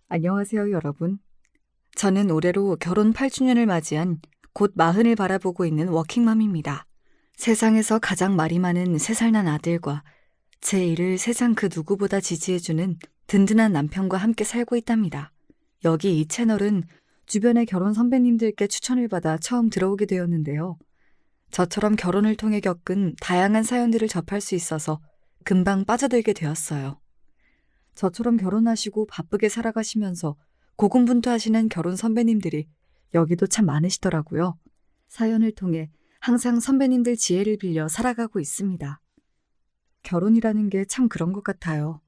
안녕하세요, 여러분. 저는 올해로 결혼 8주년을 맞이한 곧 마흔을 바라보고 있는 워킹맘입니다. 세상에서 가장 말이 많은 3살 난 아들과 제 일을 세상 그 누구보다 지지해주는 든든한 남편과 함께 살고 있답니다. 여기 이 채널은 주변의 결혼 선배님들께 추천을 받아 처음 들어오게 되었는데요. 저처럼 결혼을 통해 겪은 다양한 사연들을 접할 수 있어서 금방 빠져들게 되었어요. 저처럼 결혼하시고 바쁘게 살아가시면서 고군분투하시는 결혼 선배님들이 여기도 참 많으시더라고요. 사연을 통해 항상 선배님들 지혜를 빌려 살아가고 있습니다. 결혼이라는 게 참 그런 것 같아요.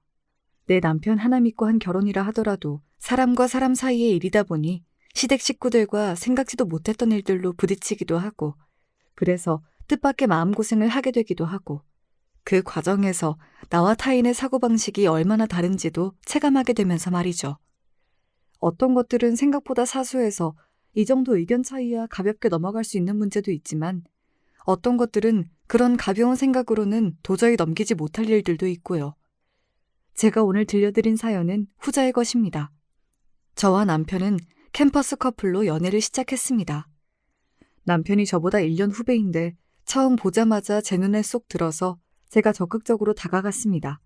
내 남편 하나 믿고 한 결혼이라 하더라도 사람과 사람 사이의 일이다 보니 시댁 식구들과 생각지도 못했던 일들로 부딪히기도 하고, 그래서 뜻밖의 마음고생을 하게 되기도 하고, 그 과정에서 나와 타인의 사고방식이 얼마나 다른지도 체감하게 되면서 말이죠. 어떤 것들은 생각보다 사소해서 이 정도 의견 차이야 가볍게 넘어갈 수 있는 문제도 있지만, 어떤 것들은 그런 가벼운 생각으로는 도저히 넘기지 못할 일들도 있고요. 제가 오늘 들려드린 사연은 후자의 것입니다. 저와 남편은 캠퍼스 커플로 연애를 시작했습니다. 남편이 저보다 1년 후배인데 처음 보자마자 제 눈에 쏙 들어서 제가 적극적으로 다가갔습니다.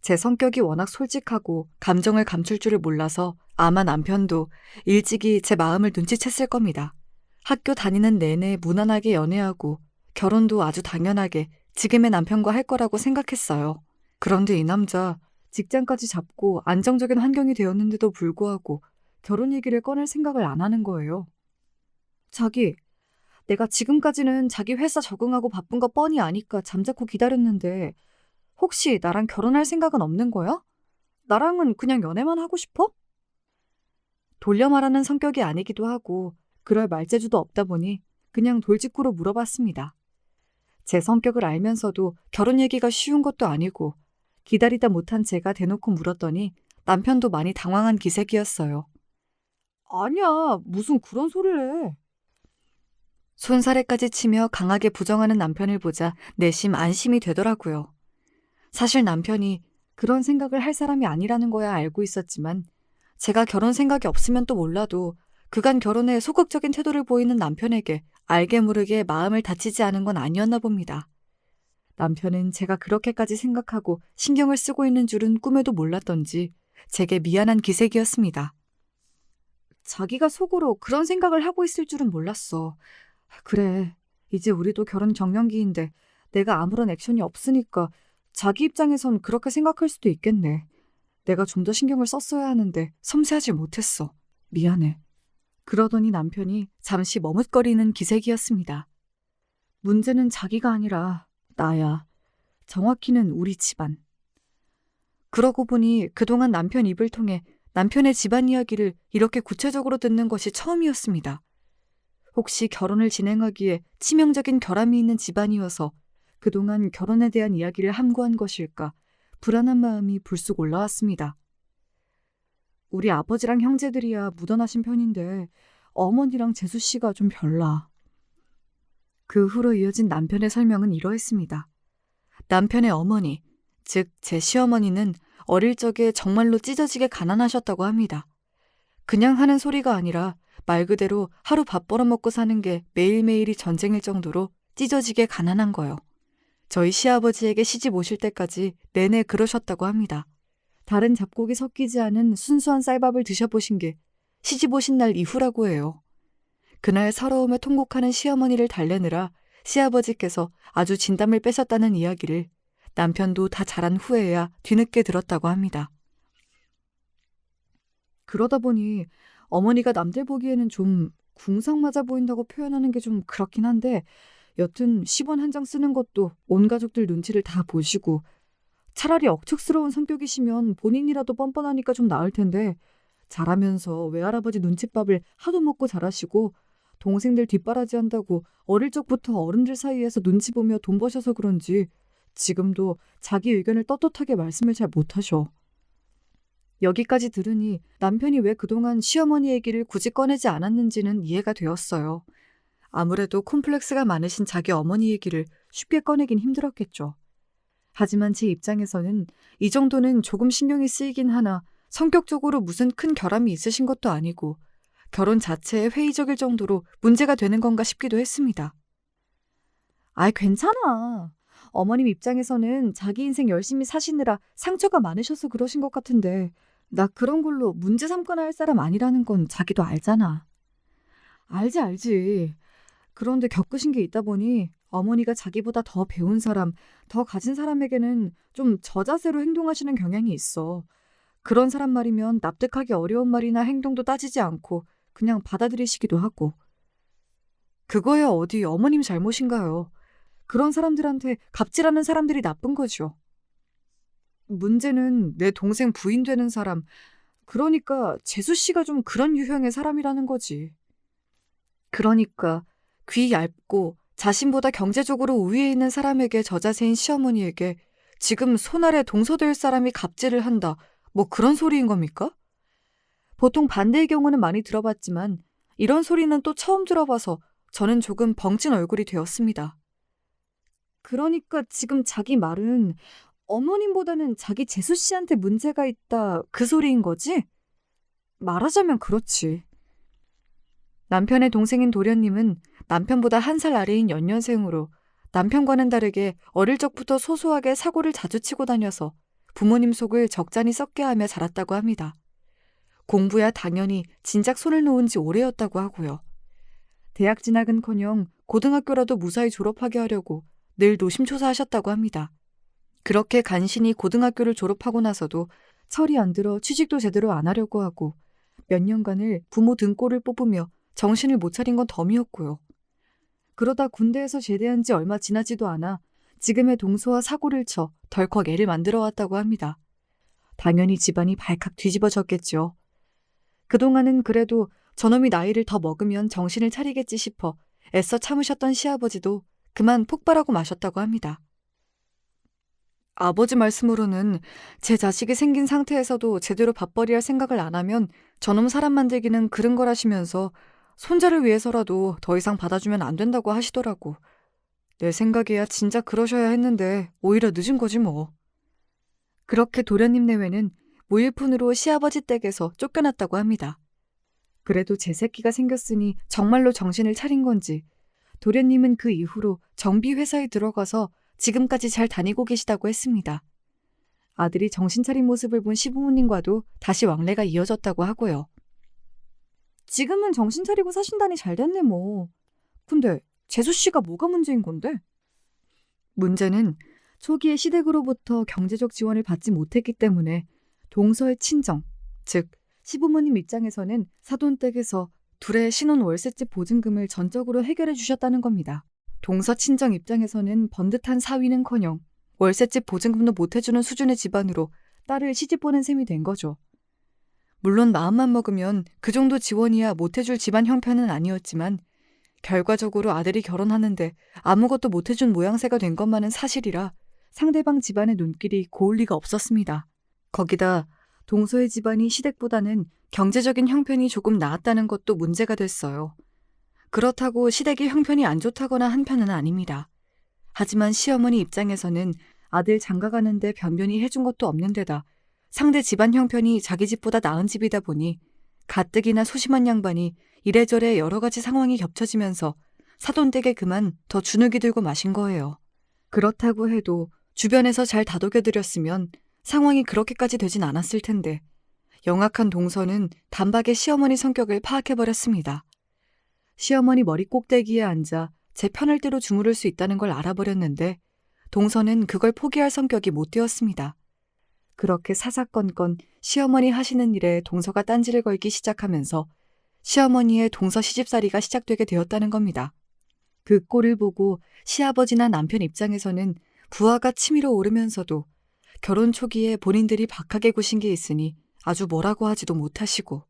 제 성격이 워낙 솔직하고 감정을 감출 줄을 몰라서 아마 남편도 일찍이 제 마음을 눈치챘을 겁니다. 학교 다니는 내내 무난하게 연애하고 결혼도 아주 당연하게 지금의 남편과 할 거라고 생각했어요. 그런데 이 남자 직장까지 잡고 안정적인 환경이 되었는데도 불구하고 결혼 얘기를 꺼낼 생각을 안 하는 거예요. 자기, 내가 지금까지는 자기 회사 적응하고 바쁜 거 뻔히 아니까 잠자코 기다렸는데 혹시 나랑 결혼할 생각은 없는 거야? 나랑은 그냥 연애만 하고 싶어? 돌려 말하는 성격이 아니기도 하고 그럴 말재주도 없다 보니 그냥 돌직구로 물어봤습니다. 제 성격을 알면서도 결혼 얘기가 쉬운 것도 아니고 기다리다 못한 제가 대놓고 물었더니 남편도 많이 당황한 기색이었어요. 아니야, 무슨 그런 소리를 해. 손사래까지 치며 강하게 부정하는 남편을 보자 내심 안심이 되더라고요. 사실 남편이 그런 생각을 할 사람이 아니라는 거야 알고 있었지만 제가 결혼 생각이 없으면 또 몰라도 그간 결혼에 소극적인 태도를 보이는 남편에게 알게 모르게 마음을 다치지 않은 건 아니었나 봅니다. 남편은 제가 그렇게까지 생각하고 신경을 쓰고 있는 줄은 꿈에도 몰랐던지 제게 미안한 기색이었습니다. 자기가 속으로 그런 생각을 하고 있을 줄은 몰랐어. 그래, 이제 우리도 결혼 정년기인데 내가 아무런 액션이 없으니까 자기 입장에선 그렇게 생각할 수도 있겠네. 내가 좀 더 신경을 썼어야 하는데 섬세하지 못했어. 미안해. 그러더니 남편이 잠시 머뭇거리는 기색이었습니다. 문제는 자기가 아니라 나야. 정확히는 우리 집안. 그러고 보니 그동안 남편 입을 통해 남편의 집안 이야기를 이렇게 구체적으로 듣는 것이 처음이었습니다. 혹시 결혼을 진행하기에 치명적인 결함이 있는 집안이어서 그동안 결혼에 대한 이야기를 함구한 것일까 불안한 마음이 불쑥 올라왔습니다. 우리 아버지랑 형제들이야 묻어나신 편인데 어머니랑 재수 씨가 좀 별나. 그 후로 이어진 남편의 설명은 이러했습니다. 남편의 어머니, 즉 제 시어머니는 어릴 적에 정말로 찢어지게 가난하셨다고 합니다. 그냥 하는 소리가 아니라 말 그대로 하루 밥 벌어먹고 사는 게 매일매일이 전쟁일 정도로 찢어지게 가난한 거요. 저희 시아버지에게 시집 오실 때까지 내내 그러셨다고 합니다. 다른 잡곡이 섞이지 않은 순수한 쌀밥을 드셔보신 게 시집 오신 날 이후라고 해요. 그날 서러움에 통곡하는 시어머니를 달래느라 시아버지께서 아주 진담을 빼셨다는 이야기를 남편도 다 자란 후에야 뒤늦게 들었다고 합니다. 그러다 보니 어머니가 남들 보기에는 좀 궁상 맞아 보인다고 표현하는 게 좀 그렇긴 한데 여튼 10원 한 장 쓰는 것도 온 가족들 눈치를 다 보시고 차라리 억측스러운 성격이시면 본인이라도 뻔뻔하니까 좀 나을 텐데 자라면서 외할아버지 눈칫밥을 하도 먹고 자라시고 동생들 뒷바라지 한다고 어릴 적부터 어른들 사이에서 눈치 보며 돈 버셔서 그런지 지금도 자기 의견을 떳떳하게 말씀을 잘 못하셔. 여기까지 들으니 남편이 왜 그동안 시어머니 얘기를 굳이 꺼내지 않았는지는 이해가 되었어요. 아무래도 콤플렉스가 많으신 자기 어머니 얘기를 쉽게 꺼내긴 힘들었겠죠. 하지만 제 입장에서는 이 정도는 조금 신경이 쓰이긴 하나 성격적으로 무슨 큰 결함이 있으신 것도 아니고 결혼 자체에 회의적일 정도로 문제가 되는 건가 싶기도 했습니다. 아이, 괜찮아. 어머님 입장에서는 자기 인생 열심히 사시느라 상처가 많으셔서 그러신 것 같은데 나 그런 걸로 문제 삼거나 할 사람 아니라는 건 자기도 알잖아. 알지. 그런데 겪으신 게 있다 보니 어머니가 자기보다 더 배운 사람, 더 가진 사람에게는 좀 저자세로 행동하시는 경향이 있어. 그런 사람 말이면 납득하기 어려운 말이나 행동도 따지지 않고 그냥 받아들이시기도 하고. 그거야 어디 어머님 잘못인가요? 그런 사람들한테 갑질하는 사람들이 나쁜 거죠. 문제는 내 동생 부인 되는 사람, 그러니까 재수 씨가 좀 그런 유형의 사람이라는 거지. 그러니까 귀 얇고 자신보다 경제적으로 우위에 있는 사람에게 저자세인 시어머니에게 지금 손 아래 동서될 사람이 갑질을 한다, 뭐 그런 소리인 겁니까? 보통 반대의 경우는 많이 들어봤지만 이런 소리는 또 처음 들어봐서 저는 조금 벙찐 얼굴이 되었습니다. 그러니까 지금 자기 말은 어머님보다는 자기 재수 씨한테 문제가 있다, 그 소리인 거지? 말하자면 그렇지. 남편의 동생인 도련님은 남편보다 한 살 아래인 연년생으로 남편과는 다르게 어릴 적부터 소소하게 사고를 자주 치고 다녀서 부모님 속을 적잖이 썩게 하며 자랐다고 합니다. 공부야 당연히 진작 손을 놓은 지 오래였다고 하고요. 대학 진학은커녕 고등학교라도 무사히 졸업하게 하려고 늘 노심초사하셨다고 합니다. 그렇게 간신히 고등학교를 졸업하고 나서도 철이 안 들어 취직도 제대로 안 하려고 하고 몇 년간을 부모 등골을 뽑으며 정신을 못 차린 건 덤이었고요. 그러다 군대에서 제대한 지 얼마 지나지도 않아 지금의 동서와 사고를 쳐 덜컥 애를 만들어 왔다고 합니다. 당연히 집안이 발칵 뒤집어졌겠죠. 그동안은 그래도 저놈이 나이를 더 먹으면 정신을 차리겠지 싶어 애써 참으셨던 시아버지도 그만 폭발하고 마셨다고 합니다. 아버지 말씀으로는 제 자식이 생긴 상태에서도 제대로 밥벌이할 생각을 안 하면 저놈 사람 만들기는 그른 거라시면서 손자를 위해서라도 더 이상 받아주면 안 된다고 하시더라고. 내 생각에야 진짜 그러셔야 했는데 오히려 늦은 거지 뭐. 그렇게 도련님 내외는 무일푼으로 시아버지 댁에서 쫓겨났다고 합니다. 그래도 제 새끼가 생겼으니 정말로 정신을 차린 건지 도련님은 그 이후로 정비회사에 들어가서 지금까지 잘 다니고 계시다고 했습니다. 아들이 정신 차린 모습을 본 시부모님과도 다시 왕래가 이어졌다고 하고요. 지금은 정신 차리고 사신다니 잘 됐네 뭐. 근데 재수 씨가 뭐가 문제인 건데? 문제는 초기에 시댁으로부터 경제적 지원을 받지 못했기 때문에 동서의 친정, 즉 시부모님 입장에서는 사돈댁에서 둘의 신혼 월세집 보증금을 전적으로 해결해 주셨다는 겁니다. 동서 친정 입장에서는 번듯한 사위는커녕 월세집 보증금도 못 해주는 수준의 집안으로 딸을 시집 보낸 셈이 된 거죠. 물론 마음만 먹으면 그 정도 지원이야 못 해줄 집안 형편은 아니었지만 결과적으로 아들이 결혼하는데 아무것도 못 해준 모양새가 된 것만은 사실이라 상대방 집안의 눈길이 고울 리가 없었습니다. 거기다 동서의 집안이 시댁보다는 경제적인 형편이 조금 나았다는 것도 문제가 됐어요. 그렇다고 시댁의 형편이 안 좋다거나 한 편은 아닙니다. 하지만 시어머니 입장에서는 아들 장가가는데 변변히 해준 것도 없는 데다 상대 집안 형편이 자기 집보다 나은 집이다 보니 가뜩이나 소심한 양반이 이래저래 여러 가지 상황이 겹쳐지면서 사돈댁에 그만 더 주눅이 들고 마신 거예요. 그렇다고 해도 주변에서 잘 다독여드렸으면 상황이 그렇게까지 되진 않았을 텐데 영악한 동서는 단박에 시어머니 성격을 파악해버렸습니다. 시어머니 머리 꼭대기에 앉아 제 편할 대로 주무를 수 있다는 걸 알아버렸는데 동서는 그걸 포기할 성격이 못 되었습니다. 그렇게 사사건건 시어머니 하시는 일에 동서가 딴지를 걸기 시작하면서 시어머니의 동서 시집살이가 시작되게 되었다는 겁니다. 그 꼴을 보고 시아버지나 남편 입장에서는 부하가 치밀어 오르면서도 결혼 초기에 본인들이 박하게 구신 게 있으니 아주 뭐라고 하지도 못하시고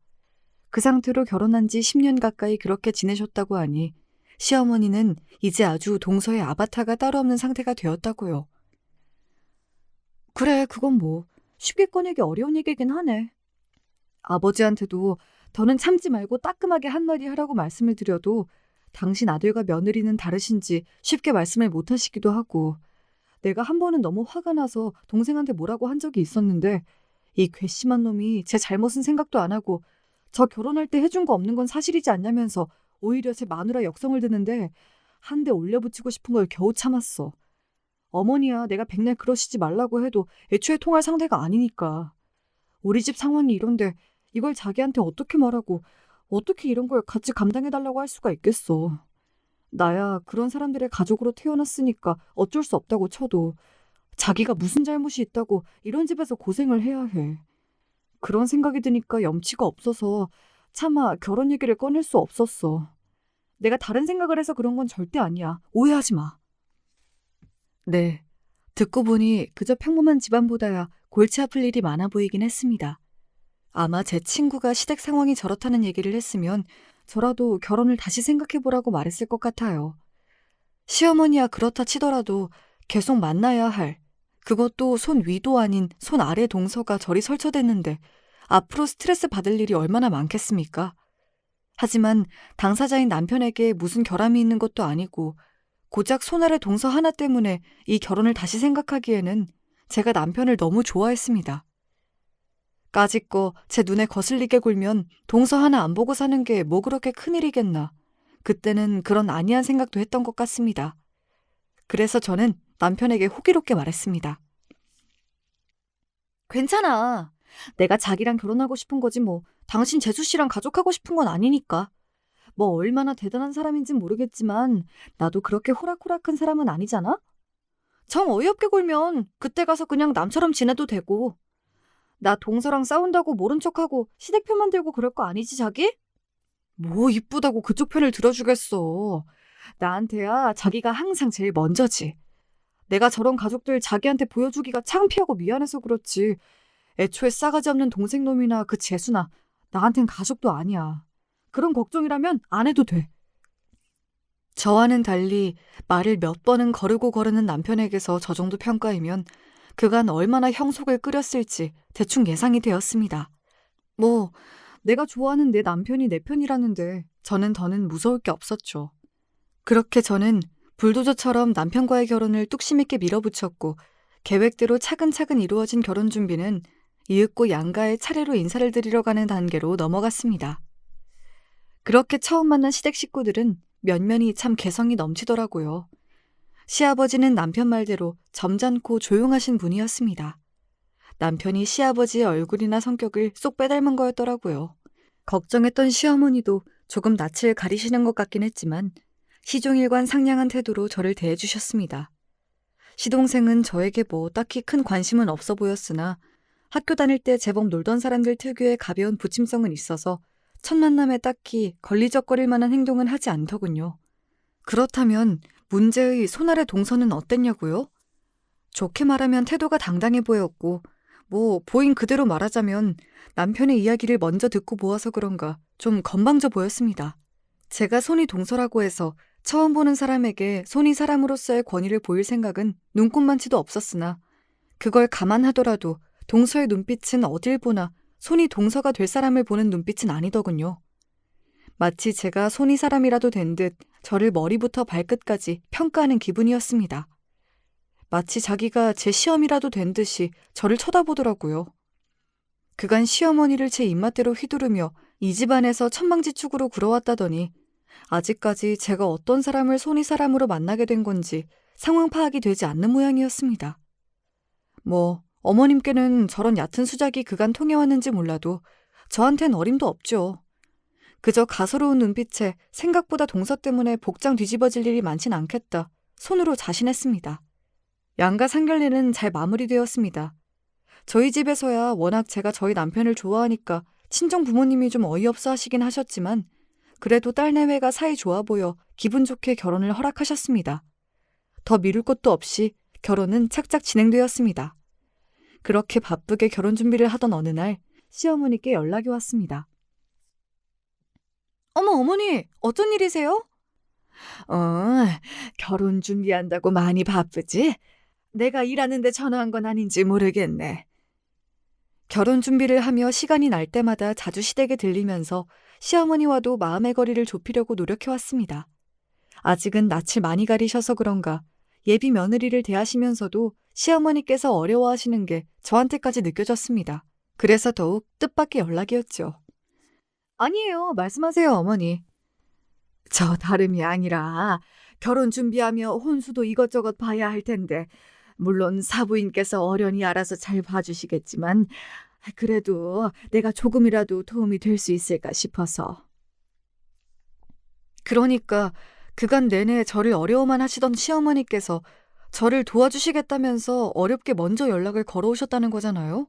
그 상태로 결혼한 지 10년 가까이 그렇게 지내셨다고 하니 시어머니는 이제 아주 동서의 아바타가 따로 없는 상태가 되었다고요. 그래, 그건 뭐 쉽게 꺼내기 어려운 얘기긴 하네. 아버지한테도 더는 참지 말고 따끔하게 한마디 하라고 말씀을 드려도 당신 아들과 며느리는 다르신지 쉽게 말씀을 못 하시기도 하고 내가 한 번은 너무 화가 나서 동생한테 뭐라고 한 적이 있었는데 이 괘씸한 놈이 제 잘못은 생각도 안 하고 저 결혼할 때 해준 거 없는 건 사실이지 않냐면서 오히려 제 마누라 역성을 드는데 한 대 올려붙이고 싶은 걸 겨우 참았어. 어머니야 내가 백날 그러시지 말라고 해도 애초에 통할 상대가 아니니까. 우리 집 상황이 이런데 이걸 자기한테 어떻게 말하고 어떻게 이런 걸 같이 감당해달라고 할 수가 있겠어. 나야 그런 사람들의 가족으로 태어났으니까 어쩔 수 없다고 쳐도 자기가 무슨 잘못이 있다고 이런 집에서 고생을 해야 해. 그런 생각이 드니까 염치가 없어서 차마 결혼 얘기를 꺼낼 수 없었어. 내가 다른 생각을 해서 그런 건 절대 아니야. 오해하지 마. 네, 듣고 보니 그저 평범한 집안보다야 골치 아플 일이 많아 보이긴 했습니다. 아마 제 친구가 시댁 상황이 저렇다는 얘기를 했으면 저라도 결혼을 다시 생각해보라고 말했을 것 같아요. 시어머니야 그렇다 치더라도 계속 만나야 할, 그것도 손 위도 아닌 손 아래 동서가 저리 설쳐댔는데 앞으로 스트레스 받을 일이 얼마나 많겠습니까? 하지만 당사자인 남편에게 무슨 결함이 있는 것도 아니고 고작 손 아래 동서 하나 때문에 이 결혼을 다시 생각하기에는 제가 남편을 너무 좋아했습니다. 까짓거 제 눈에 거슬리게 굴면 동서 하나 안 보고 사는 게 뭐 그렇게 큰일이겠나. 그때는 그런 아니한 생각도 했던 것 같습니다. 그래서 저는 남편에게 호기롭게 말했습니다. 괜찮아. 내가 자기랑 결혼하고 싶은 거지 뭐. 당신 재수 씨랑 가족하고 싶은 건 아니니까. 뭐 얼마나 대단한 사람인진 모르겠지만 나도 그렇게 호락호락한 사람은 아니잖아? 정 어이없게 굴면 그때 가서 그냥 남처럼 지내도 되고. 나 동서랑 싸운다고 모른 척하고 시댁 편만 들고 그럴 거 아니지 자기? 뭐 이쁘다고 그쪽 편을 들어주겠어. 나한테야 자기가 항상 제일 먼저지. 내가 저런 가족들 자기한테 보여주기가 창피하고 미안해서 그렇지. 애초에 싸가지 없는 동생놈이나 그 재수나 나한텐 가족도 아니야. 그런 걱정이라면 안 해도 돼. 저와는 달리 말을 몇 번은 거르고 거르는 남편에게서 저 정도 평가이면 그간 얼마나 형속을 끓였을지 대충 예상이 되었습니다. 뭐 내가 좋아하는 내 남편이 내 편이라는데 저는 더는 무서울 게 없었죠. 그렇게 저는 불도저처럼 남편과의 결혼을 뚝심 있게 밀어붙였고 계획대로 차근차근 이루어진 결혼 준비는 이윽고 양가의 차례로 인사를 드리러 가는 단계로 넘어갔습니다. 그렇게 처음 만난 시댁 식구들은 면면이 참 개성이 넘치더라고요. 시아버지는 남편 말대로 점잖고 조용하신 분이었습니다. 남편이 시아버지의 얼굴이나 성격을 쏙 빼닮은 거였더라고요. 걱정했던 시어머니도 조금 낯을 가리시는 것 같긴 했지만 시종일관 상냥한 태도로 저를 대해주셨습니다. 시동생은 저에게 뭐 딱히 큰 관심은 없어 보였으나 학교 다닐 때 제법 놀던 사람들 특유의 가벼운 부침성은 있어서 첫 만남에 딱히 걸리적거릴 만한 행동은 하지 않더군요. 그렇다면 문제의 손아래 동서는 어땠냐고요? 좋게 말하면 태도가 당당해 보였고 뭐 보인 그대로 말하자면 남편의 이야기를 먼저 듣고 보아서 그런가 좀 건방져 보였습니다. 제가 손이 동서라고 해서 처음 보는 사람에게 손이 사람으로서의 권위를 보일 생각은 눈꼽만치도 없었으나 그걸 감안하더라도 동서의 눈빛은 어딜 보나 손이 동서가 될 사람을 보는 눈빛은 아니더군요. 마치 제가 손이 사람이라도 된 듯 저를 머리부터 발끝까지 평가하는 기분이었습니다. 마치 자기가 제 시험이라도 된 듯이 저를 쳐다보더라고요. 그간 시어머니를 제 입맛대로 휘두르며 이 집안에서 천방지축으로 굴어왔다더니 아직까지 제가 어떤 사람을 손이 사람으로 만나게 된 건지 상황 파악이 되지 않는 모양이었습니다. 뭐 어머님께는 저런 얕은 수작이 그간 통해왔는지 몰라도 저한텐 어림도 없죠. 그저 가소로운 눈빛에 생각보다 동서 때문에 복장 뒤집어질 일이 많진 않겠다 손으로 자신했습니다. 양가 상견례는 잘 마무리되었습니다. 저희 집에서야 워낙 제가 저희 남편을 좋아하니까 친정 부모님이 좀 어이없어 하시긴 하셨지만 그래도 딸내외가 사이 좋아 보여 기분 좋게 결혼을 허락하셨습니다. 더 미룰 것도 없이 결혼은 착착 진행되었습니다. 그렇게 바쁘게 결혼 준비를 하던 어느 날 시어머니께 연락이 왔습니다. 어머 어머니 어쩐 일이세요? 결혼 준비한다고 많이 바쁘지? 내가 일하는데 전화한 건 아닌지 모르겠네. 결혼 준비를 하며 시간이 날 때마다 자주 시댁에 들리면서 시어머니와도 마음의 거리를 좁히려고 노력해왔습니다. 아직은 낯을 많이 가리셔서 그런가 예비 며느리를 대하시면서도 시어머니께서 어려워하시는 게 저한테까지 느껴졌습니다. 그래서 더욱 뜻밖의 연락이었죠. 아니에요. 말씀하세요, 어머니. 저 다름이 아니라 결혼 준비하며 혼수도 이것저것 봐야 할 텐데 물론 사부인께서 어련히 알아서 잘 봐주시겠지만 그래도 내가 조금이라도 도움이 될 수 있을까 싶어서. 그러니까 그간 내내 저를 어려워만 하시던 시어머니께서 저를 도와주시겠다면서 어렵게 먼저 연락을 걸어오셨다는 거잖아요.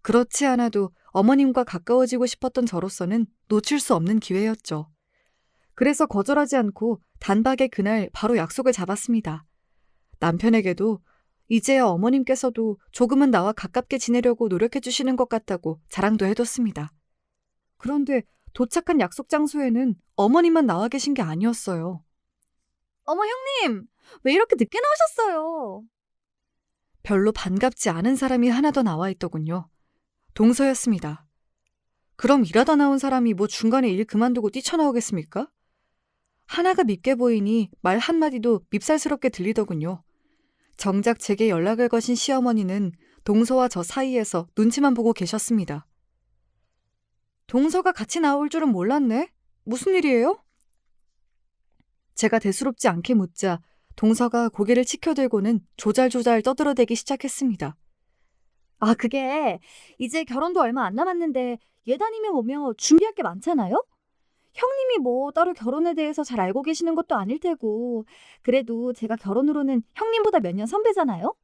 그렇지 않아도 어머님과 가까워지고 싶었던 저로서는 놓칠 수 없는 기회였죠. 그래서 거절하지 않고 단박에 그날 바로 약속을 잡았습니다. 남편에게도 이제야 어머님께서도 조금은 나와 가깝게 지내려고 노력해 주시는 것 같다고 자랑도 해뒀습니다. 그런데 도착한 약속 장소에는 어머님만 나와 계신 게 아니었어요. 어머 형님, 왜 이렇게 늦게 나오셨어요? 별로 반갑지 않은 사람이 하나 더 나와 있더군요. 동서였습니다. 그럼 일하다 나온 사람이 뭐 중간에 일 그만두고 뛰쳐나오겠습니까? 하나가 밉게 보이니 말 한마디도 밉살스럽게 들리더군요. 정작 제게 연락을 거신 시어머니는 동서와 저 사이에서 눈치만 보고 계셨습니다. 동서가 같이 나올 줄은 몰랐네? 무슨 일이에요? 제가 대수롭지 않게 묻자 동서가 고개를 치켜들고는 조잘조잘 떠들어대기 시작했습니다. 아, 그게 이제 결혼도 얼마 안 남았는데 예단이면 오며 준비할 게 많잖아요? 형님이 뭐 따로 결혼에 대해서 잘 알고 계시는 것도 아닐 테고 그래도 제가 결혼으로는 형님보다 몇 년 선배잖아요?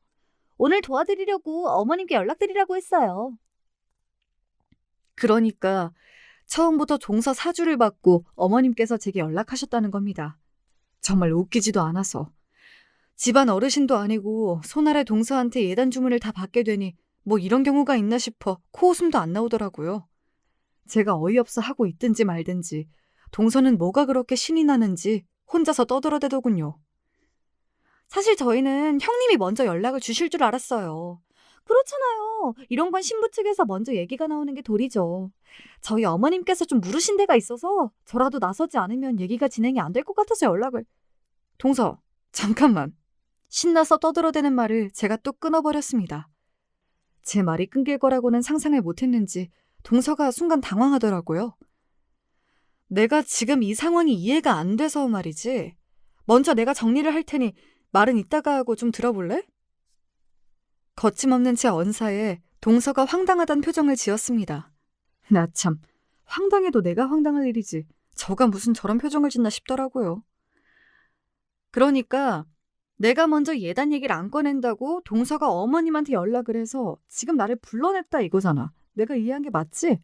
오늘 도와드리려고 어머님께 연락드리라고 했어요. 그러니까 처음부터 동서 사주를 받고 어머님께서 제게 연락하셨다는 겁니다. 정말 웃기지도 않아서. 집안 어르신도 아니고 손아래 동서한테 예단 주문을 다 받게 되니 뭐 이런 경우가 있나 싶어 코웃음도 안 나오더라고요. 제가 어이없어 하고 있든지 말든지 동서는 뭐가 그렇게 신이 나는지 혼자서 떠들어대더군요. 사실 저희는 형님이 먼저 연락을 주실 줄 알았어요. 그렇잖아요. 이런 건 신부 측에서 먼저 얘기가 나오는 게 도리죠. 저희 어머님께서 좀 물으신 데가 있어서 저라도 나서지 않으면 얘기가 진행이 안 될 것 같아서 연락을. 동서, 잠깐만. 신나서 떠들어대는 말을 제가 또 끊어버렸습니다. 제 말이 끊길 거라고는 상상을 못했는지 동서가 순간 당황하더라고요. 내가 지금 이 상황이 이해가 안 돼서 말이지. 먼저 내가 정리를 할 테니 말은 이따가 하고 좀 들어볼래? 거침없는 제 언사에 동서가 황당하단 표정을 지었습니다. 나 참, 황당해도 내가 황당할 일이지. 저가 무슨 저런 표정을 짓나 싶더라고요. 그러니까 내가 먼저 예단 얘기를 안 꺼낸다고 동서가 어머님한테 연락을 해서 지금 나를 불러냈다 이거잖아. 내가 이해한 게 맞지?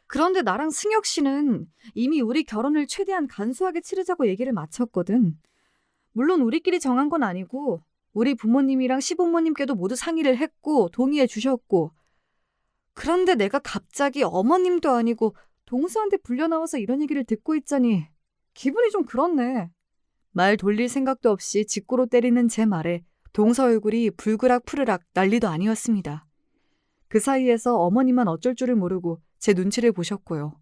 그런데 나랑 승혁 씨는 이미 우리 결혼을 최대한 간소하게 치르자고 얘기를 마쳤거든. 물론 우리끼리 정한 건 아니고 우리 부모님이랑 시부모님께도 모두 상의를 했고 동의해 주셨고 그런데 내가 갑자기 어머님도 아니고 동서한테 불려나와서 이런 얘기를 듣고 있자니 기분이 좀 그렇네. 말 돌릴 생각도 없이 직구로 때리는 제 말에 동서 얼굴이 불그락 푸르락 난리도 아니었습니다. 그 사이에서 어머니만 어쩔 줄을 모르고 제 눈치를 보셨고요.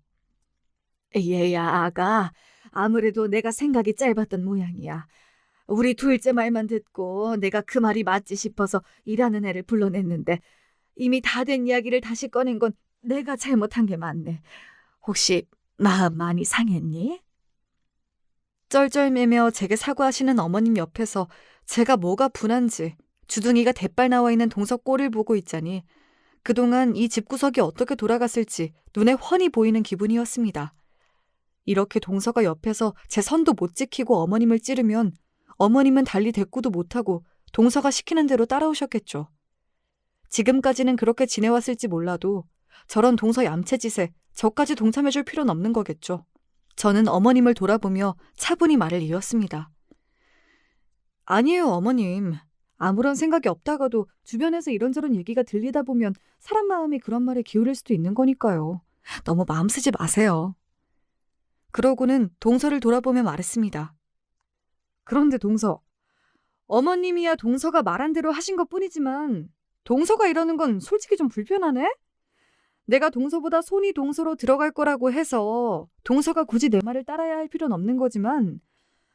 얘야 아가, 아무래도 내가 생각이 짧았던 모양이야. 우리 둘째 말만 듣고 내가 그 말이 맞지 싶어서 일하는 애를 불러냈는데 이미 다 된 이야기를 다시 꺼낸 건 내가 잘못한 게 맞네. 혹시 마음 많이 상했니? 쩔쩔매며 제게 사과하시는 어머님 옆에서 제가 뭐가 분한지 주둥이가 대빨 나와 있는 동서 꼴을 보고 있자니 그동안 이 집구석이 어떻게 돌아갔을지 눈에 훤히 보이는 기분이었습니다. 이렇게 동서가 옆에서 제 선도 못 지키고 어머님을 찌르면 어머님은 달리 대꾸도 못하고 동서가 시키는 대로 따라오셨겠죠. 지금까지는 그렇게 지내왔을지 몰라도 저런 동서 얌체짓에 저까지 동참해줄 필요는 없는 거겠죠. 저는 어머님을 돌아보며 차분히 말을 이었습니다. 아니에요, 어머님. 아무런 생각이 없다가도 주변에서 이런저런 얘기가 들리다 보면 사람 마음이 그런 말에 기울일 수도 있는 거니까요. 너무 마음 쓰지 마세요. 그러고는 동서를 돌아보며 말했습니다. 그런데 동서, 어머님이야 동서가 말한 대로 하신 것뿐이지만 동서가 이러는 건 솔직히 좀 불편하네? 내가 동서보다 손이 동서로 들어갈 거라고 해서 동서가 굳이 내 말을 따라야 할 필요는 없는 거지만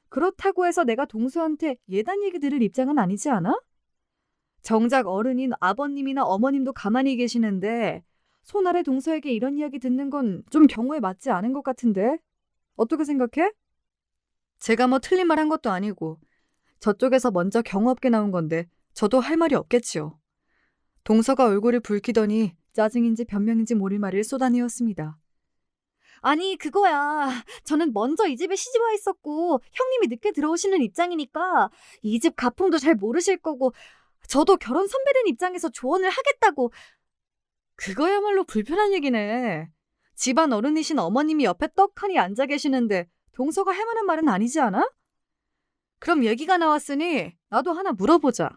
그렇다고 해서 내가 동서한테 예단 얘기 들을 입장은 아니지 않아? 정작 어른인 아버님이나 어머님도 가만히 계시는데 손아래 동서에게 이런 이야기 듣는 건 좀 경우에 맞지 않은 것 같은데? 어떻게 생각해? 제가 뭐 틀린 말 한 것도 아니고 저쪽에서 먼저 경우 없게 나온 건데 저도 할 말이 없겠지요. 동서가 얼굴을 붉히더니 짜증인지 변명인지 모를 말을 쏟아내었습니다. 아니, 그거야. 저는 먼저 이 집에 시집와 있었고 형님이 늦게 들어오시는 입장이니까 이 집 가풍도 잘 모르실 거고 저도 결혼 선배된 입장에서 조언을 하겠다고. 그거야말로 불편한 얘기네. 집안 어른이신 어머님이 옆에 떡하니 앉아 계시는데 동서가 할 만한 말은 아니지 않아? 그럼 얘기가 나왔으니 나도 하나 물어보자.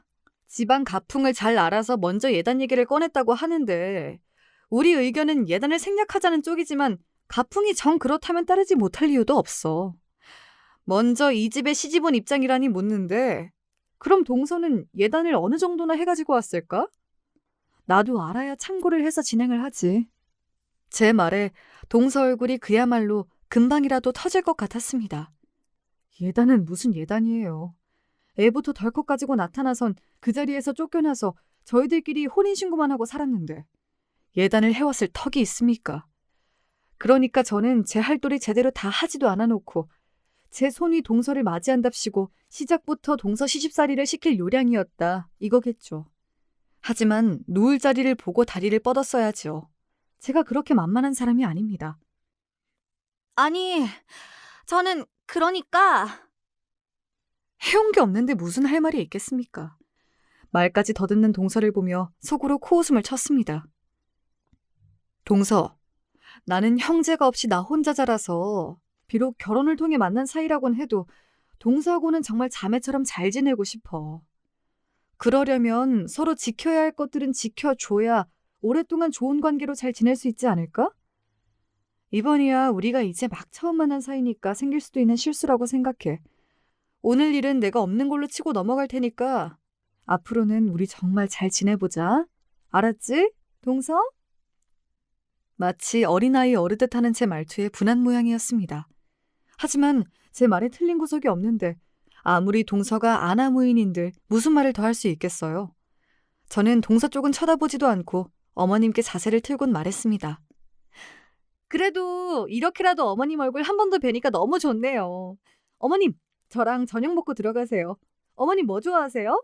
집안 가풍을 잘 알아서 먼저 예단 얘기를 꺼냈다고 하는데 우리 의견은 예단을 생략하자는 쪽이지만 가풍이 정 그렇다면 따르지 못할 이유도 없어. 먼저 이 집에 시집온 입장이라니 묻는데 그럼 동서는 예단을 어느 정도나 해가지고 왔을까? 나도 알아야 참고를 해서 진행을 하지. 제 말에 동서 얼굴이 그야말로 금방이라도 터질 것 같았습니다. 예단은 무슨 예단이에요. 애부터 덜컥 가지고 나타나선 그 자리에서 쫓겨나서 저희들끼리 혼인신고만 하고 살았는데 예단을 해왔을 턱이 있습니까? 그러니까 저는 제 할 도리 제대로 다 하지도 않아놓고 제 손이 동서를 맞이한답시고 시작부터 동서 시집살이를 시킬 요량이었다 이거겠죠. 하지만 누울 자리를 보고 다리를 뻗었어야죠. 제가 그렇게 만만한 사람이 아닙니다. 아니, 저는 그러니까 해온 게 없는데 무슨 할 말이 있겠습니까? 말까지 더듬는 동서를 보며 속으로 코웃음을 쳤습니다. 동서, 나는 형제가 없이 나 혼자 자라서 비록 결혼을 통해 만난 사이라곤 해도 동서하고는 정말 자매처럼 잘 지내고 싶어. 그러려면 서로 지켜야 할 것들은 지켜줘야 오랫동안 좋은 관계로 잘 지낼 수 있지 않을까? 이번이야 우리가 이제 막 처음 만난 사이니까 생길 수도 있는 실수라고 생각해. 오늘 일은 내가 없는 걸로 치고 넘어갈 테니까 앞으로는 우리 정말 잘 지내보자. 알았지, 동서? 마치 어린아이 어르듯 하는 제 말투에 분한 모양이었습니다. 하지만 제 말에 틀린 구석이 없는데 아무리 동서가 아나무인인들 무슨 말을 더 할 수 있겠어요. 저는 동서 쪽은 쳐다보지도 않고 어머님께 자세를 틀곤 말했습니다. 그래도 이렇게라도 어머님 얼굴 한 번 더 뵈니까 너무 좋네요. 어머님, 저랑 저녁 먹고 들어가세요. 어머님 뭐 좋아하세요?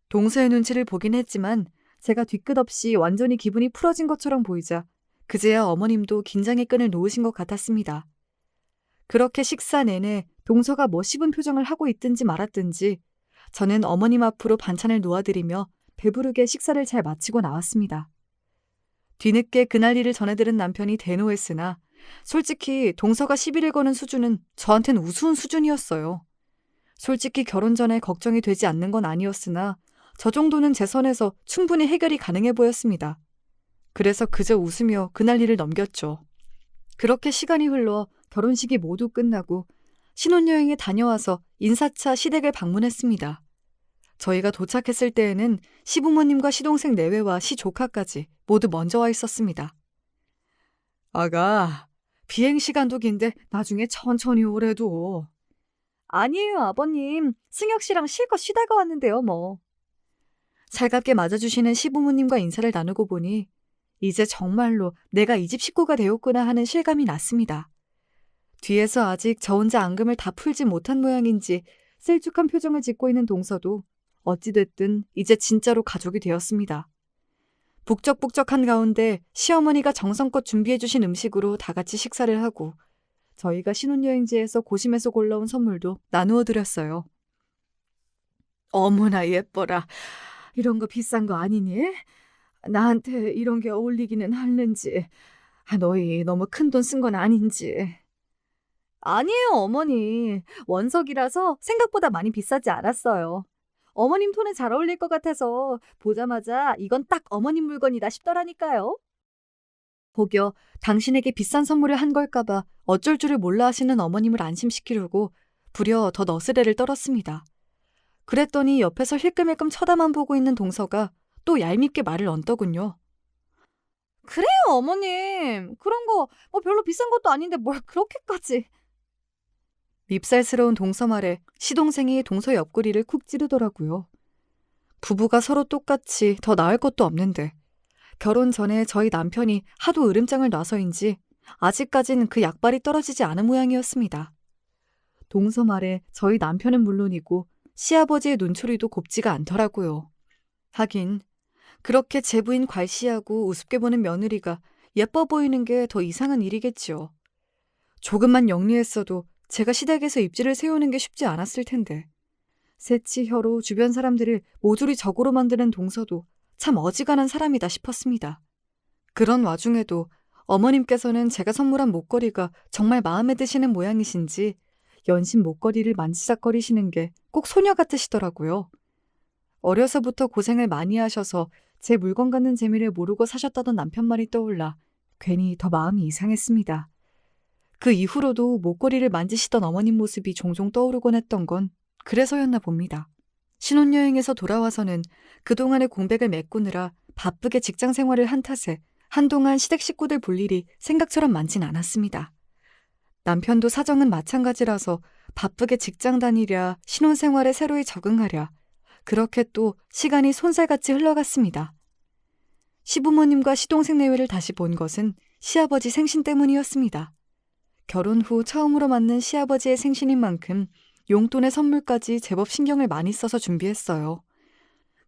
동서의 눈치를 보긴 했지만 제가 뒤끝없이 완전히 기분이 풀어진 것처럼 보이자 그제야 어머님도 긴장의 끈을 놓으신 것 같았습니다. 그렇게 식사 내내 동서가 뭐 씹은 표정을 하고 있든지 말았든지 저는 어머님 앞으로 반찬을 놓아드리며 배부르게 식사를 잘 마치고 나왔습니다. 뒤늦게 그날 일을 전해들은 남편이 대노했으나 솔직히 동서가 시비를 거는 수준은 저한텐 우스운 수준이었어요. 솔직히 결혼 전에 걱정이 되지 않는 건 아니었으나 저 정도는 제 선에서 충분히 해결이 가능해 보였습니다. 그래서 그저 웃으며 그날 일을 넘겼죠. 그렇게 시간이 흘러 결혼식이 모두 끝나고 신혼여행에 다녀와서 인사차 시댁을 방문했습니다. 저희가 도착했을 때에는 시부모님과 시동생 내외와 시조카까지 모두 먼저 와 있었습니다. 아가, 비행시간도 긴데 나중에 천천히 오래도. 아니에요, 아버님. 승혁 씨랑 실컷 쉬다가 왔는데요, 뭐. 살갑게 맞아주시는 시부모님과 인사를 나누고 보니 이제 정말로 내가 이 집 식구가 되었구나 하는 실감이 났습니다. 뒤에서 아직 저 혼자 앙금을 다 풀지 못한 모양인지 셀쭉한 표정을 짓고 있는 동서도 어찌됐든 이제 진짜로 가족이 되었습니다. 북적북적한 가운데 시어머니가 정성껏 준비해주신 음식으로 다 같이 식사를 하고 저희가 신혼여행지에서 고심해서 골라온 선물도 나누어 드렸어요. 어머나 예뻐라. 이런 거 비싼 거 아니니? 나한테 이런 게 어울리기는 하는지. 너희 너무 큰 돈 쓴 건 아닌지. 아니에요, 어머니. 원석이라서 생각보다 많이 비싸지 않았어요. 어머님 톤에 잘 어울릴 것 같아서 보자마자 이건 딱 어머님 물건이다 싶더라니까요. 혹여 당신에게 비싼 선물을 한 걸까봐 어쩔 줄을 몰라 하시는 어머님을 안심시키려고 부려 더 너스레를 떨었습니다. 그랬더니 옆에서 힐끔힐끔 쳐다만 보고 있는 동서가 또 얄밉게 말을 얹더군요. 그래요, 어머님. 그런 거 뭐 별로 비싼 것도 아닌데 뭘 그렇게까지. 밉살스러운 동서 말에 시동생이 동서 옆구리를 쿡 찌르더라고요. 부부가 서로 똑같이 더 나을 것도 없는데 결혼 전에 저희 남편이 하도 으름장을 놔서인지 아직까진 그 약발이 떨어지지 않은 모양이었습니다. 동서 말에 저희 남편은 물론이고 시아버지의 눈초리도 곱지가 않더라고요. 하긴 그렇게 제 부인 괄시하고 우습게 보는 며느리가 예뻐 보이는 게 더 이상한 일이겠지요. 조금만 영리했어도 제가 시댁에서 입지를 세우는 게 쉽지 않았을 텐데. 새치 혀로 주변 사람들을 모조리 적으로 만드는 동서도 참 어지간한 사람이다 싶었습니다. 그런 와중에도 어머님께서는 제가 선물한 목걸이가 정말 마음에 드시는 모양이신지 연신 목걸이를 만지작거리시는 게 꼭 소녀 같으시더라고요. 어려서부터 고생을 많이 하셔서 제 물건 갖는 재미를 모르고 사셨다던 남편 말이 떠올라 괜히 더 마음이 이상했습니다. 그 이후로도 목걸이를 만지시던 어머님 모습이 종종 떠오르곤 했던 건 그래서였나 봅니다. 신혼여행에서 돌아와서는 그동안의 공백을 메꾸느라 바쁘게 직장 생활을 한 탓에 한동안 시댁 식구들 볼 일이 생각처럼 많진 않았습니다. 남편도 사정은 마찬가지라서 바쁘게 직장 다니랴 신혼생활에 새로이 적응하랴 그렇게 또 시간이 손살같이 흘러갔습니다. 시부모님과 시동생 내외를 다시 본 것은 시아버지 생신 때문이었습니다. 결혼 후 처음으로 맞는 시아버지의 생신인 만큼 용돈의 선물까지 제법 신경을 많이 써서 준비했어요.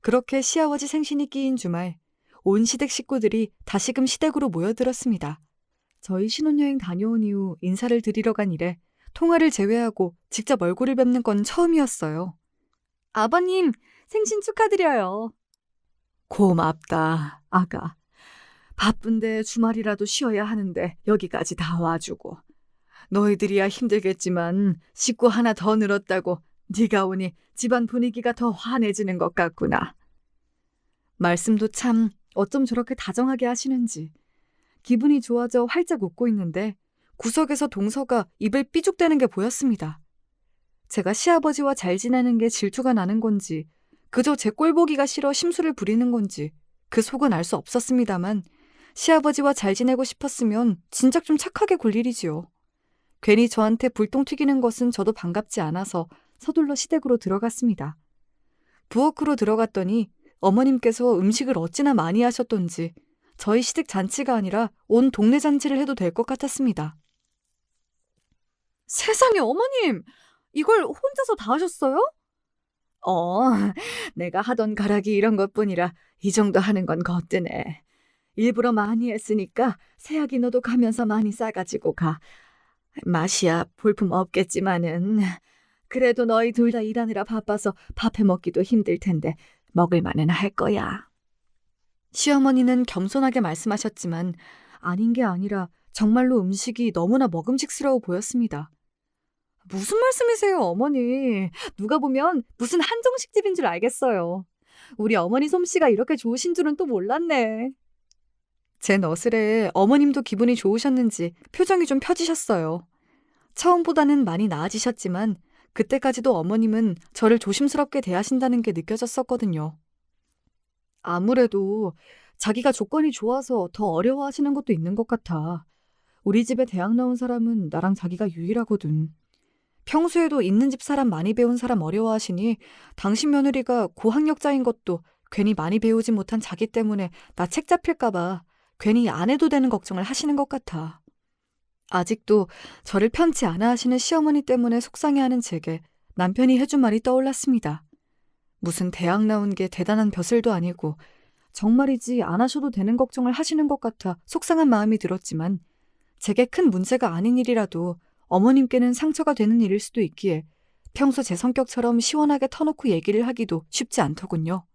그렇게 시아버지 생신이 끼인 주말, 온 시댁 식구들이 다시금 시댁으로 모여들었습니다. 저희 신혼여행 다녀온 이후 인사를 드리러 간 이래 통화를 제외하고 직접 얼굴을 뵙는 건 처음이었어요. 아버님, 생신 축하드려요. 고맙다, 아가. 바쁜데 주말이라도 쉬어야 하는데 여기까지 다 와주고. 너희들이야 힘들겠지만 식구 하나 더 늘었다고 네가 오니 집안 분위기가 더 환해지는 것 같구나. 말씀도 참 어쩜 저렇게 다정하게 하시는지. 기분이 좋아져 활짝 웃고 있는데 구석에서 동서가 입을 삐죽대는 게 보였습니다. 제가 시아버지와 잘 지내는 게 질투가 나는 건지 그저 제 꼴보기가 싫어 심술을 부리는 건지 그 속은 알 수 없었습니다만 시아버지와 잘 지내고 싶었으면 진작 좀 착하게 굴 일이지요. 괜히 저한테 불똥 튀기는 것은 저도 반갑지 않아서 서둘러 시댁으로 들어갔습니다. 부엌으로 들어갔더니 어머님께서 음식을 어찌나 많이 하셨던지 저희 시댁 잔치가 아니라 온 동네 잔치를 해도 될 것 같았습니다. 세상에 어머님! 이걸 혼자서 다 하셨어요? 내가 하던 가락이 이런 것뿐이라 이 정도 하는 건 거뜬해. 일부러 많이 했으니까 새아기 너도 가면서 많이 싸가지고 가. 맛이야 볼품 없겠지만은 그래도 너희 둘 다 일하느라 바빠서 밥해 먹기도 힘들 텐데 먹을 만은 할 거야. 시어머니는 겸손하게 말씀하셨지만 아닌 게 아니라 정말로 음식이 너무나 먹음직스러워 보였습니다. 무슨 말씀이세요, 어머니? 누가 보면 무슨 한정식 집인 줄 알겠어요. 우리 어머니 솜씨가 이렇게 좋으신 줄은 또 몰랐네. 제 너스레에 어머님도 기분이 좋으셨는지 표정이 좀 펴지셨어요. 처음보다는 많이 나아지셨지만 그때까지도 어머님은 저를 조심스럽게 대하신다는 게 느껴졌었거든요. 아무래도 자기가 조건이 좋아서 더 어려워하시는 것도 있는 것 같아. 우리 집에 대학 나온 사람은 나랑 자기가 유일하거든. 평소에도 있는 집 사람 많이 배운 사람 어려워하시니 당신 며느리가 고학력자인 것도 괜히 많이 배우지 못한 자기 때문에 나 책 잡힐까 봐 괜히 안 해도 되는 걱정을 하시는 것 같아. 아직도 저를 편치 않아 하시는 시어머니 때문에 속상해하는 제게 남편이 해준 말이 떠올랐습니다. 무슨 대학 나온 게 대단한 벼슬도 아니고 정말이지 안 하셔도 되는 걱정을 하시는 것 같아 속상한 마음이 들었지만 제게 큰 문제가 아닌 일이라도 어머님께는 상처가 되는 일일 수도 있기에 평소 제 성격처럼 시원하게 터놓고 얘기를 하기도 쉽지 않더군요.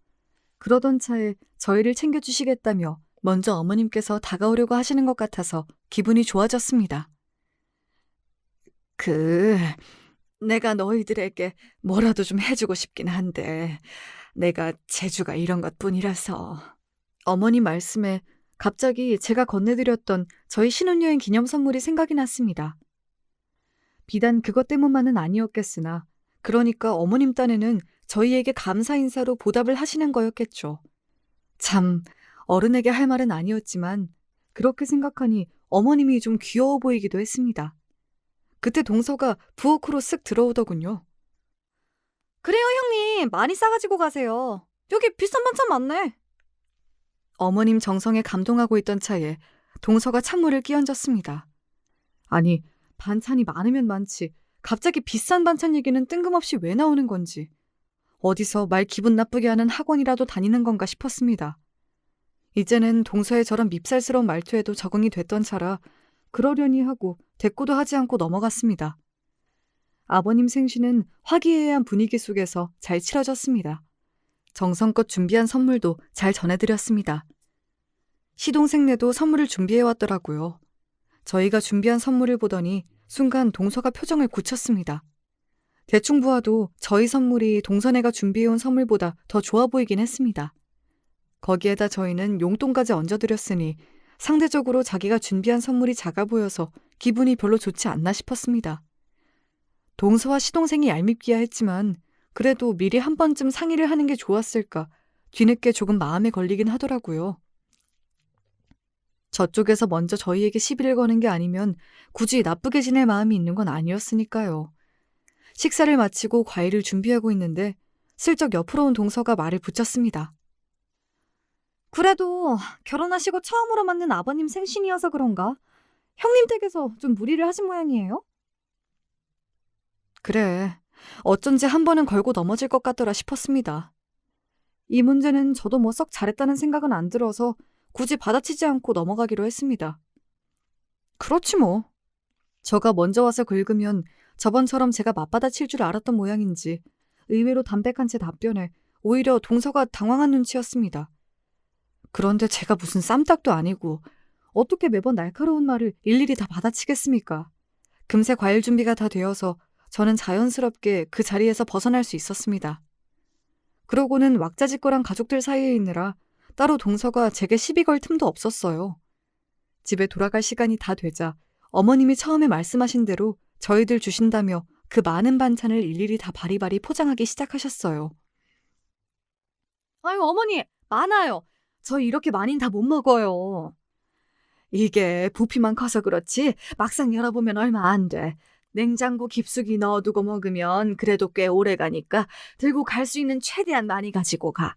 그러던 차에 저희를 챙겨주시겠다며 먼저 어머님께서 다가오려고 하시는 것 같아서 기분이 좋아졌습니다. 내가 너희들에게 뭐라도 좀 해주고 싶긴 한데 내가 재주가 이런 것뿐이라서. 어머니 말씀에 갑자기 제가 건네드렸던 저희 신혼여행 기념 선물이 생각이 났습니다. 비단 그것 때문만은 아니었겠으나 그러니까 어머님 딴에는 저희에게 감사 인사로 보답을 하시는 거였겠죠. 참 어른에게 할 말은 아니었지만 그렇게 생각하니 어머님이 좀 귀여워 보이기도 했습니다. 그때 동서가 부엌으로 쓱 들어오더군요. 그래요 형님, 많이 싸가지고 가세요. 여기 비싼 반찬 많네. 어머님 정성에 감동하고 있던 차에 동서가 찬물을 끼얹었습니다. 아니, 반찬이 많으면 많지. 갑자기 비싼 반찬 얘기는 뜬금없이 왜 나오는 건지. 어디서 말 기분 나쁘게 하는 학원이라도 다니는 건가 싶었습니다. 이제는 동서의 저런 밉살스러운 말투에도 적응이 됐던 차라 그러려니 하고 대꾸도 하지 않고 넘어갔습니다. 아버님 생신은 화기애애한 분위기 속에서 잘 치러졌습니다. 정성껏 준비한 선물도 잘 전해드렸습니다. 시동생네도 선물을 준비해왔더라고요. 저희가 준비한 선물을 보더니 순간 동서가 표정을 굳혔습니다. 대충 보아도 저희 선물이 동서네가 준비해온 선물보다 더 좋아 보이긴 했습니다. 거기에다 저희는 용돈까지 얹어드렸으니 상대적으로 자기가 준비한 선물이 작아 보여서 기분이 별로 좋지 않나 싶었습니다. 동서와 시동생이 얄밉기야 했지만 그래도 미리 한 번쯤 상의를 하는 게 좋았을까 뒤늦게 조금 마음에 걸리긴 하더라고요. 저쪽에서 먼저 저희에게 시비를 거는 게 아니면 굳이 나쁘게 지낼 마음이 있는 건 아니었으니까요. 식사를 마치고 과일을 준비하고 있는데 슬쩍 옆으로 온 동서가 말을 붙였습니다. 그래도 결혼하시고 처음으로 맞는 아버님 생신이어서 그런가? 형님 댁에서 좀 무리를 하신 모양이에요? 그래, 어쩐지 한 번은 걸고 넘어질 것 같더라 싶었습니다. 이 문제는 저도 뭐 썩 잘했다는 생각은 안 들어서 굳이 받아치지 않고 넘어가기로 했습니다. 그렇지 뭐. 저가 먼저 와서 긁으면 저번처럼 제가 맞받아칠 줄 알았던 모양인지 의외로 담백한 제 답변에 오히려 동서가 당황한 눈치였습니다. 그런데 제가 무슨 쌈딱도 아니고 어떻게 매번 날카로운 말을 일일이 다 받아치겠습니까? 금세 과일 준비가 다 되어서 저는 자연스럽게 그 자리에서 벗어날 수 있었습니다. 그러고는 왁자지껄한 가족들 사이에 있느라 따로 동서가 제게 시비 걸 틈도 없었어요. 집에 돌아갈 시간이 다 되자 어머님이 처음에 말씀하신 대로 저희들 주신다며 그 많은 반찬을 일일이 다 바리바리 포장하기 시작하셨어요. 아유, 어머니, 많아요. 저희 이렇게 많이는 다 못 먹어요. 이게 부피만 커서 그렇지 막상 열어보면 얼마 안 돼. 냉장고 깊숙이 넣어두고 먹으면 그래도 꽤 오래 가니까 들고 갈 수 있는 최대한 많이 가지고 가.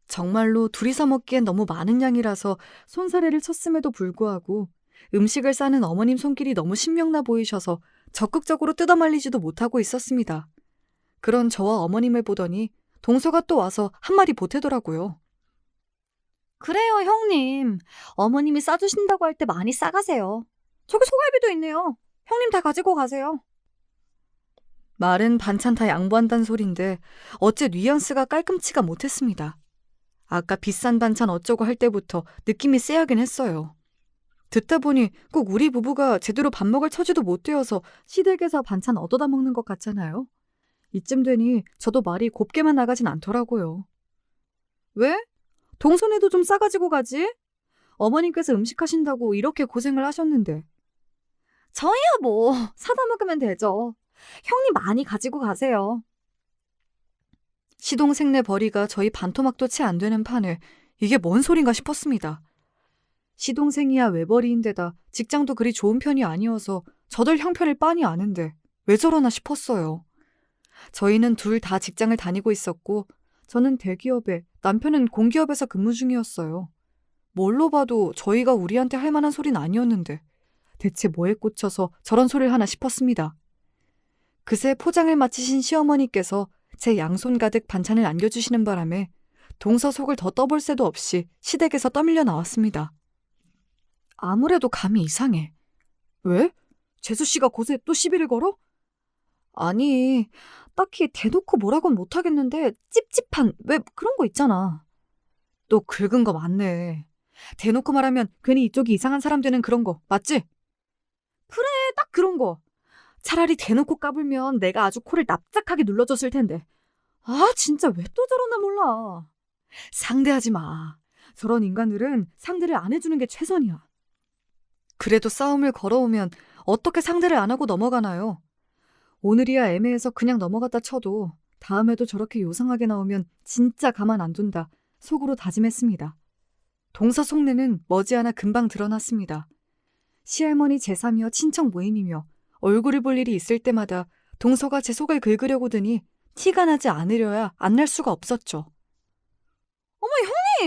정말로 둘이서 먹기엔 너무 많은 양이라서 손사래를 쳤음에도 불구하고 음식을 싸는 어머님 손길이 너무 신명나 보이셔서 적극적으로 뜯어말리지도 못하고 있었습니다. 그런 저와 어머님을 보더니 동서가 또 와서 한마디 보태더라고요. 그래요, 형님. 어머님이 싸주신다고 할 때 많이 싸가세요. 저기 소갈비도 있네요. 형님 다 가지고 가세요. 말은 반찬 다 양보한다는 소린데 어째 뉘앙스가 깔끔치가 못했습니다. 아까 비싼 반찬 어쩌고 할 때부터 느낌이 쎄하긴 했어요. 듣다 보니 꼭 우리 부부가 제대로 밥 먹을 처지도 못 되어서 시댁에서 반찬 얻어다 먹는 것 같잖아요. 이쯤 되니 저도 말이 곱게만 나가진 않더라고요. 왜? 동선에도 좀 싸가지고 가지? 어머님께서 음식하신다고 이렇게 고생을 하셨는데. 저희야 뭐 사다 먹으면 되죠. 형님 많이 가지고 가세요. 시동생네 벌이가 저희 반토막도 채 안 되는 판에 이게 뭔 소린가 싶었습니다. 시동생이야 외벌이인데다 직장도 그리 좋은 편이 아니어서 저들 형편을 빤히 아는데 왜 저러나 싶었어요. 저희는 둘 다 직장을 다니고 있었고 저는 대기업에 남편은 공기업에서 근무 중이었어요. 뭘로 봐도 저희가 우리한테 할 만한 소린 아니었는데 대체 뭐에 꽂혀서 저런 소리를 하나 싶었습니다. 그새 포장을 마치신 시어머니께서 제 양손 가득 반찬을 안겨주시는 바람에 동서 속을 더 떠볼 새도 없이 시댁에서 떠밀려 나왔습니다. 아무래도 감이 이상해. 왜? 재수씨가 곳에 또 시비를 걸어? 아니, 딱히 대놓고 뭐라고는 못하겠는데 찝찝한 왜 그런 거 있잖아. 또 긁은 거 맞네. 대놓고 말하면 괜히 이쪽이 이상한 사람 되는 그런 거 맞지? 그래, 딱 그런 거. 차라리 대놓고 까불면 내가 아주 코를 납작하게 눌러줬을 텐데. 아, 진짜 왜 또 저러나 몰라. 상대하지 마. 저런 인간들은 상대를 안 해주는 게 최선이야. 그래도 싸움을 걸어오면 어떻게 상대를 안 하고 넘어가나요? 오늘이야 애매해서 그냥 넘어갔다 쳐도 다음에도 저렇게 요상하게 나오면 진짜 가만 안 둔다 속으로 다짐했습니다. 동서 속내는 머지않아 금방 드러났습니다. 시할머니 제사며 친척 모임이며 얼굴을 볼 일이 있을 때마다 동서가 제 속을 긁으려고 드니 티가 나지 않으려야 안 날 수가 없었죠. 어머,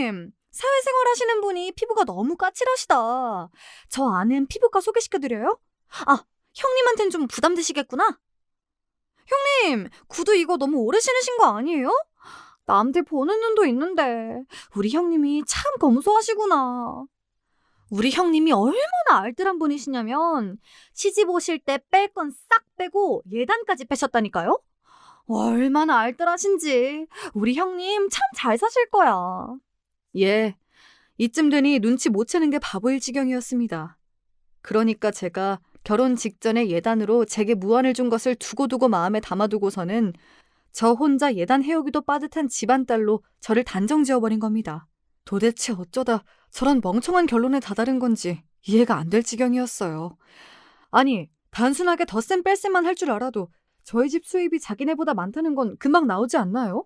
형님! 사회생활 하시는 분이 피부가 너무 까칠하시다. 저 아는 피부과 소개시켜드려요? 아, 형님한텐 좀 부담되시겠구나. 형님, 구두 이거 너무 오래 신으신 거 아니에요? 남들 보는 눈도 있는데 우리 형님이 참 검소하시구나. 우리 형님이 얼마나 알뜰한 분이시냐면 시집 오실 때 뺄 건 싹 빼고 예단까지 빼셨다니까요? 얼마나 알뜰하신지 우리 형님 참 잘 사실 거야. 예, 이쯤 되니 눈치 못 채는 게 바보일 지경이었습니다. 그러니까 제가 결혼 직전에 예단으로 제게 무안을 준 것을 두고두고 마음에 담아두고서는 저 혼자 예단 해오기도 빠듯한 집안딸로 저를 단정지어버린 겁니다. 도대체 어쩌다 저런 멍청한 결론에 다다른 건지 이해가 안 될 지경이었어요. 아니, 단순하게 덧셈 뺄셈만 할 줄 알아도 저희 집 수입이 자기네보다 많다는 건 금방 나오지 않나요?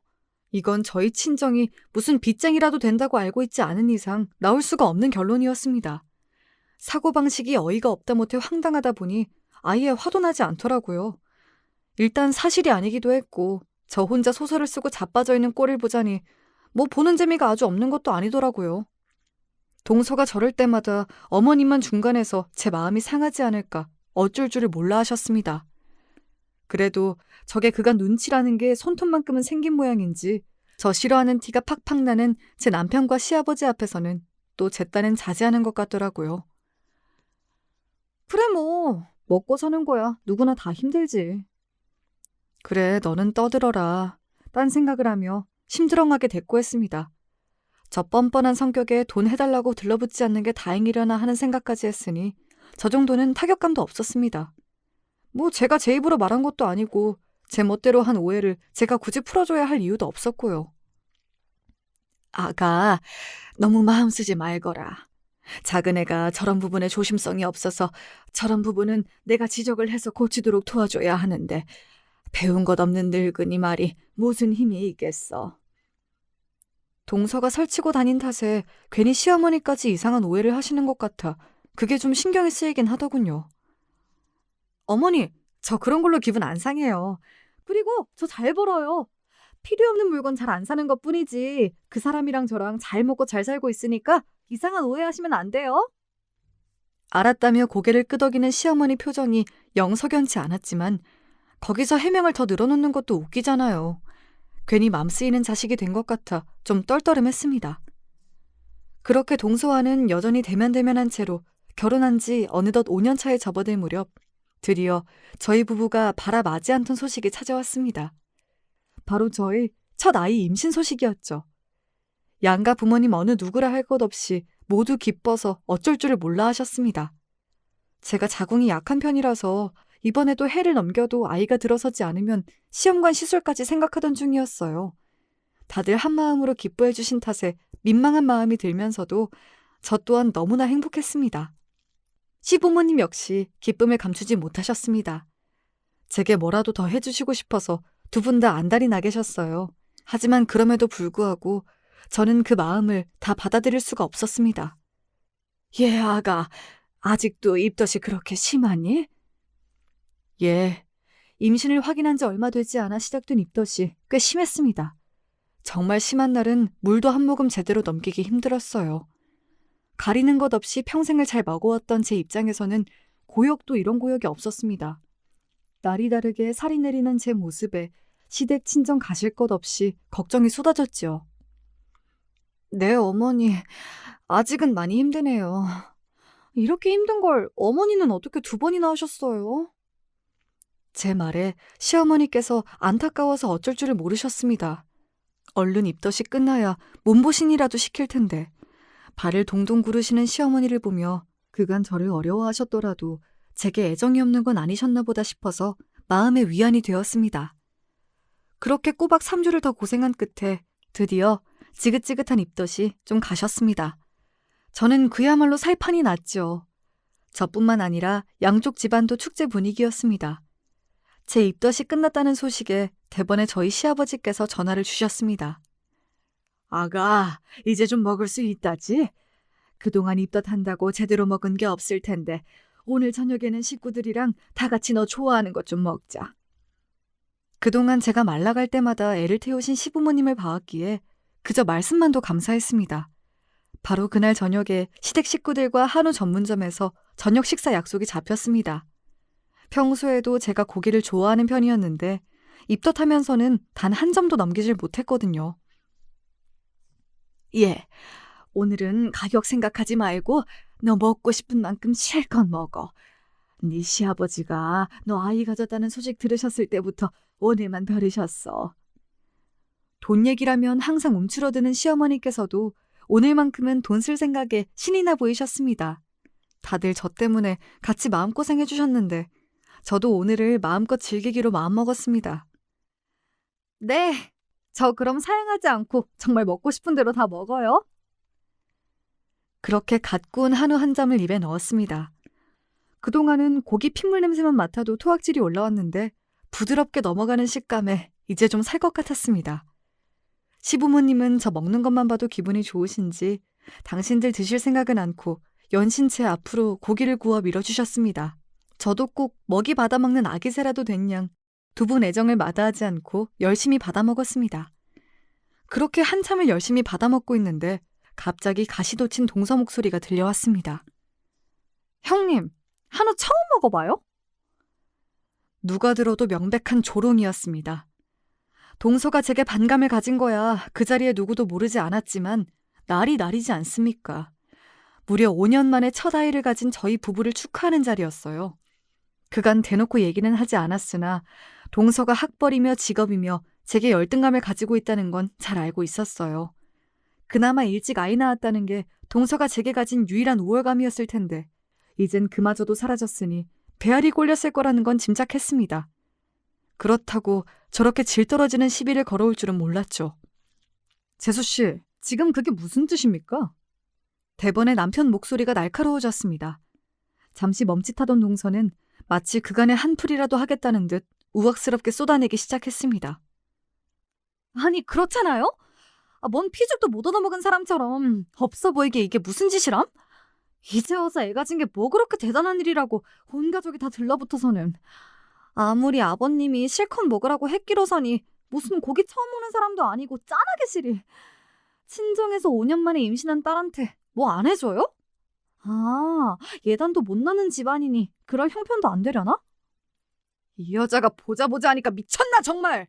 이건 저희 친정이 무슨 빚쟁이라도 된다고 알고 있지 않은 이상 나올 수가 없는 결론이었습니다. 사고방식이 어이가 없다 못해 황당하다 보니 아예 화도 나지 않더라고요. 일단 사실이 아니기도 했고 저 혼자 소설을 쓰고 자빠져 있는 꼴을 보자니 뭐 보는 재미가 아주 없는 것도 아니더라고요. 동서가 저럴 때마다 어머님만 중간에서 제 마음이 상하지 않을까 어쩔 줄을 몰라 하셨습니다. 그래도 저게 그간 눈치라는 게 손톱만큼은 생긴 모양인지 저 싫어하는 티가 팍팍 나는 제 남편과 시아버지 앞에서는 또 제 딴엔 자제하는 것 같더라고요. 그래 뭐 먹고 사는 거야. 누구나 다 힘들지. 그래, 너는 떠들어라. 딴 생각을 하며 심드렁하게 대꾸했습니다. 저 뻔뻔한 성격에 돈 해달라고 들러붙지 않는 게 다행이려나 하는 생각까지 했으니 저 정도는 타격감도 없었습니다. 뭐 제가 제 입으로 말한 것도 아니고 제 멋대로 한 오해를 제가 굳이 풀어줘야 할 이유도 없었고요. 아가, 너무 마음 쓰지 말거라. 작은 애가 저런 부분에 조심성이 없어서 저런 부분은 내가 지적을 해서 고치도록 도와줘야 하는데 배운 것 없는 늙은이 말이 무슨 힘이 있겠어. 동서가 설치고 다닌 탓에 괜히 시어머니까지 이상한 오해를 하시는 것 같아 그게 좀 신경이 쓰이긴 하더군요. 어머니, 저 그런 걸로 기분 안 상해요. 그리고 저 잘 벌어요. 필요 없는 물건 잘 안 사는 것 뿐이지 그 사람이랑 저랑 잘 먹고 잘 살고 있으니까 이상한 오해하시면 안 돼요. 알았다며 고개를 끄덕이는 시어머니 표정이 영 석연치 않았지만 거기서 해명을 더 늘어놓는 것도 웃기잖아요. 괜히 맘 쓰이는 자식이 된 것 같아 좀 떨떠름했습니다. 그렇게 동서와는 여전히 대면대면한 채로 결혼한 지 어느덧 5년 차에 접어들 무렵 드디어 저희 부부가 바라마지 않던 소식이 찾아왔습니다. 바로 저희 첫 아이 임신 소식이었죠. 양가 부모님 어느 누구라 할 것 없이 모두 기뻐서 어쩔 줄을 몰라 하셨습니다. 제가 자궁이 약한 편이라서 이번에도 해를 넘겨도 아이가 들어서지 않으면 시험관 시술까지 생각하던 중이었어요. 다들 한마음으로 기뻐해 주신 탓에 민망한 마음이 들면서도 저 또한 너무나 행복했습니다. 시부모님 역시 기쁨을 감추지 못하셨습니다. 제게 뭐라도 더 해주시고 싶어서 두 분 다 안달이 나 계셨어요. 하지만 그럼에도 불구하고 저는 그 마음을 다 받아들일 수가 없었습니다. 예, 아가, 아직도 입덧이 그렇게 심하니? 예, 임신을 확인한 지 얼마 되지 않아 시작된 입덧이 꽤 심했습니다. 정말 심한 날은 물도 한 모금 제대로 넘기기 힘들었어요. 가리는 것 없이 평생을 잘 먹어왔던 제 입장에서는 고역도 이런 고역이 없었습니다. 날이 다르게 살이 내리는 제 모습에 시댁 친정 가실 것 없이 걱정이 쏟아졌지요. 네, 어머니, 아직은 많이 힘드네요. 이렇게 힘든 걸 어머니는 어떻게 두 번이나 하셨어요? 제 말에 시어머니께서 안타까워서 어쩔 줄을 모르셨습니다. 얼른 입덧이 끝나야 몸보신이라도 시킬 텐데 발을 동동 구르시는 시어머니를 보며 그간 저를 어려워하셨더라도 제게 애정이 없는 건 아니셨나 보다 싶어서 마음의 위안이 되었습니다. 그렇게 꼬박 3주를 더 고생한 끝에 드디어 지긋지긋한 입덧이 좀 가셨습니다. 저는 그야말로 살판이 났죠. 저뿐만 아니라 양쪽 집안도 축제 분위기였습니다. 제 입덧이 끝났다는 소식에 대번에 저희 시아버지께서 전화를 주셨습니다. 아가, 이제 좀 먹을 수 있다지? 그동안 입덧한다고 제대로 먹은 게 없을 텐데 오늘 저녁에는 식구들이랑 다 같이 너 좋아하는 것 좀 먹자. 그동안 제가 말라갈 때마다 애를 태우신 시부모님을 봐왔기에 그저 말씀만도 감사했습니다. 바로 그날 저녁에 시댁 식구들과 한우 전문점에서 저녁 식사 약속이 잡혔습니다. 평소에도 제가 고기를 좋아하는 편이었는데 입덧하면서는 단 한 점도 넘기질 못했거든요. 예, 오늘은 가격 생각하지 말고 너 먹고 싶은 만큼 실컷 먹어. 네 시아버지가 너 아이 가졌다는 소식 들으셨을 때부터 오늘만 벼르셨어. 돈 얘기라면 항상 움츠러드는 시어머니께서도 오늘만큼은 돈 쓸 생각에 신이 나 보이셨습니다. 다들 저 때문에 같이 마음고생해 주셨는데 저도 오늘을 마음껏 즐기기로 마음먹었습니다. 네, 저 그럼 사양하지 않고 정말 먹고 싶은 대로 다 먹어요. 그렇게 갓 구운 한우 한 점을 입에 넣었습니다. 그동안은 고기 핏물 냄새만 맡아도 토악질이 올라왔는데 부드럽게 넘어가는 식감에 이제 좀 살 것 같았습니다. 시부모님은 저 먹는 것만 봐도 기분이 좋으신지 당신들 드실 생각은 않고 연신체 앞으로 고기를 구워 밀어주셨습니다. 저도 꼭 먹이 받아먹는 아기새라도 된 양 두 분 애정을 마다하지 않고 열심히 받아먹었습니다. 그렇게 한참을 열심히 받아먹고 있는데 갑자기 가시돋친 동서 목소리가 들려왔습니다. 형님, 한우 처음 먹어봐요? 누가 들어도 명백한 조롱이었습니다. 동서가 제게 반감을 가진 거야 그 자리에 누구도 모르지 않았지만 날이 날이지 않습니까? 무려 5년 만에 첫 아이를 가진 저희 부부를 축하하는 자리였어요. 그간 대놓고 얘기는 하지 않았으나 동서가 학벌이며 직업이며 제게 열등감을 가지고 있다는 건 잘 알고 있었어요. 그나마 일찍 아이 낳았다는 게 동서가 제게 가진 유일한 우월감이었을 텐데 이젠 그마저도 사라졌으니 배알이 꼴렸을 거라는 건 짐작했습니다. 그렇다고 저렇게 질 떨어지는 시비를 걸어올 줄은 몰랐죠. 재수씨, 지금 그게 무슨 뜻입니까? 대번에 남편 목소리가 날카로워졌습니다. 잠시 멈칫하던 동서는 마치 그간의 한풀이라도 하겠다는 듯 우악스럽게 쏟아내기 시작했습니다. 아니, 그렇잖아요? 뭔 피죽도 못 얻어먹은 사람처럼 없어 보이게 이게 무슨 짓이람? 이제 와서 애 가진 게 뭐 그렇게 대단한 일이라고 온 가족이 다 들러붙어서는. 아무리 아버님이 실컷 먹으라고 했기로서니 무슨 고기 처음 먹는 사람도 아니고 짠하게 시리. 친정에서 5년 만에 임신한 딸한테 뭐 안 해줘요? 예단도 못 나는 집안이니 그럴 형편도 안 되려나? 이 여자가 보자 하니까 미쳤나 정말.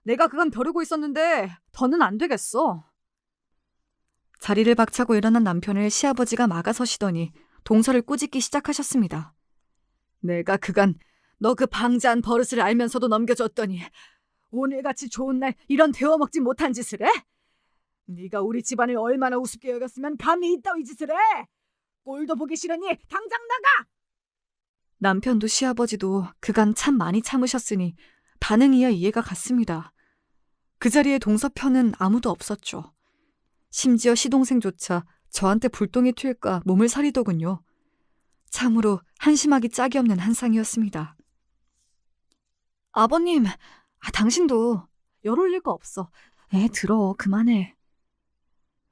내가 그간 벼르고 있었는데 더는 안 되겠어. 자리를 박차고 일어난 남편을 시아버지가 막아서시더니 동서를 꾸짖기 시작하셨습니다. 내가 그간 너 그 방자한 버릇을 알면서도 넘겨줬더니 오늘같이 좋은 날 이런 데워먹지 못한 짓을 해? 네가 우리 집안을 얼마나 우습게 여겼으면 감히 이따위 짓을 해? 꼴도 보기 싫으니 당장 나가! 남편도 시아버지도 그간 참 많이 참으셨으니 반응이야 이해가 갔습니다. 그 자리에 동서 편은 아무도 없었죠. 심지어 시동생조차 저한테 불똥이 튈까 몸을 사리더군요. 참으로 한심하기 짝이 없는 한상이었습니다. 아버님, 당신도 열 올릴 거 없어. 애 들어, 그만해.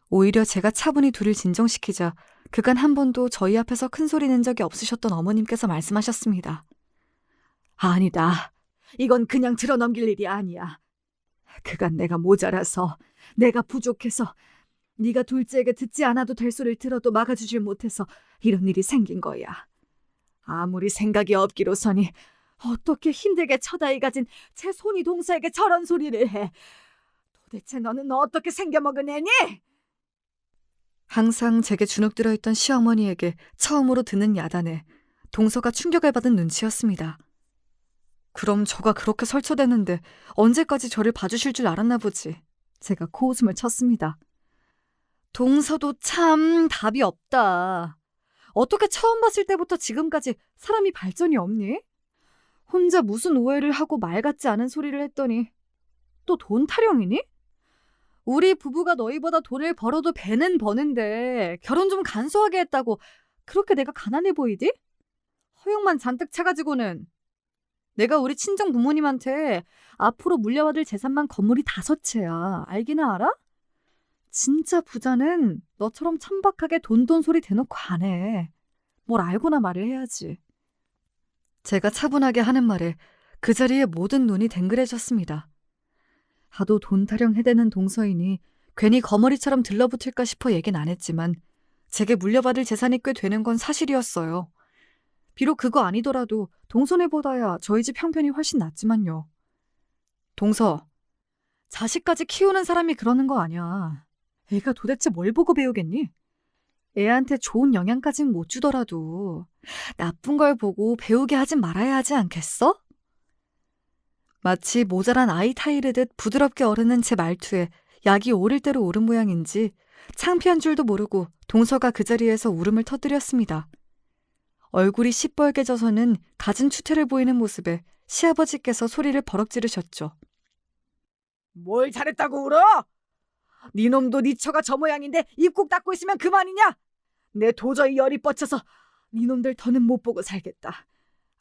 오히려 제가 차분히 둘을 진정시키자 그간 한 번도 저희 앞에서 큰 소리 낸 적이 없으셨던 어머님께서 말씀하셨습니다. 아니다. 이건 그냥 들어넘길 일이 아니야. 그간 내가 모자라서, 내가 부족해서, 네가 둘째에게 듣지 않아도 될 소리를 들어도 막아주질 못해서 이런 일이 생긴 거야. 아무리 생각이 없기로서니 어떻게 힘들게 첫 아이 가진 제 손이 동서에게 저런 소리를 해. 도대체 너는 어떻게 생겨먹은 애니? 항상 제게 주눅 들어있던 시어머니에게 처음으로 듣는 야단에 동서가 충격을 받은 눈치였습니다. 그럼 저가 그렇게 설쳐대는데 언제까지 저를 봐주실 줄 알았나 보지. 제가 코웃음을 쳤습니다. 동서도 참 답이 없다. 어떻게 처음 봤을 때부터 지금까지 사람이 발전이 없니? 혼자 무슨 오해를 하고 말 같지 않은 소리를 했더니 또 돈 타령이니? 우리 부부가 너희보다 돈을 벌어도 배는 버는데 결혼 좀 간소하게 했다고 그렇게 내가 가난해 보이디? 허영만 잔뜩 차가지고는 내가 우리 친정 부모님한테 앞으로 물려받을 재산만 건물이 5채야. 알기나 알아? 진짜 부자는 너처럼 천박하게 돈 소리 대놓고 안 해. 뭘 알고나 말을 해야지. 제가 차분하게 하는 말에 그 자리에 모든 눈이 댕그레졌습니다. 하도 돈 타령 해대는 동서이니 괜히 거머리처럼 들러붙을까 싶어 얘긴 안 했지만 제게 물려받을 재산이 꽤 되는 건 사실이었어요. 비록 그거 아니더라도 동선애보다야 저희 집 형편이 훨씬 낫지만요. 동서, 자식까지 키우는 사람이 그러는 거 아니야. 애가 도대체 뭘 보고 배우겠니? 애한테 좋은 영향까진 못 주더라도 나쁜 걸 보고 배우게 하진 말아야 하지 않겠어? 마치 모자란 아이 타이르듯 부드럽게 어르는 제 말투에 약이 오를 대로 오른 모양인지 창피한 줄도 모르고 동서가 그 자리에서 울음을 터뜨렸습니다. 얼굴이 시뻘개져서는 갖은 추태를 보이는 모습에 시아버지께서 소리를 버럭 지르셨죠. 뭘 잘했다고 울어? 네 놈도 네 처가 저 모양인데 입국 닫고 있으면 그만이냐? 내 도저히 열이 뻗쳐서 네 놈들 더는 못 보고 살겠다.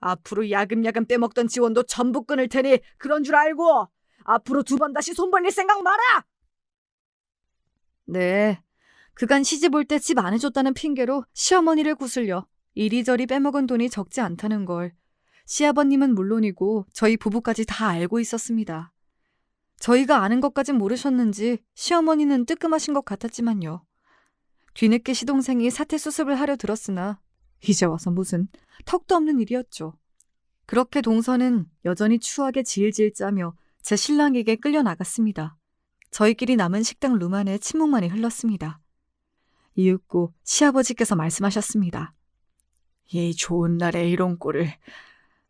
앞으로 야금야금 빼먹던 지원도 전부 끊을 테니 그런 줄 알고 앞으로 2번 다시 손 벌릴 생각 마라! 네, 그간 시집 올 때 집 안 해줬다는 핑계로 시어머니를 구슬려 이리저리 빼먹은 돈이 적지 않다는 걸 시아버님은 물론이고 저희 부부까지 다 알고 있었습니다. 저희가 아는 것까진 모르셨는지 시어머니는 뜨끔하신 것 같았지만요. 뒤늦게 시동생이 사태 수습을 하려 들었으나 이제 와서 무슨 턱도 없는 일이었죠. 그렇게 동서는 여전히 추하게 질질 짜며 제 신랑에게 끌려나갔습니다. 저희끼리 남은 식당 룸 안에 침묵만이 흘렀습니다. 이윽고 시아버지께서 말씀하셨습니다. 이 좋은 날에 이런 꼴을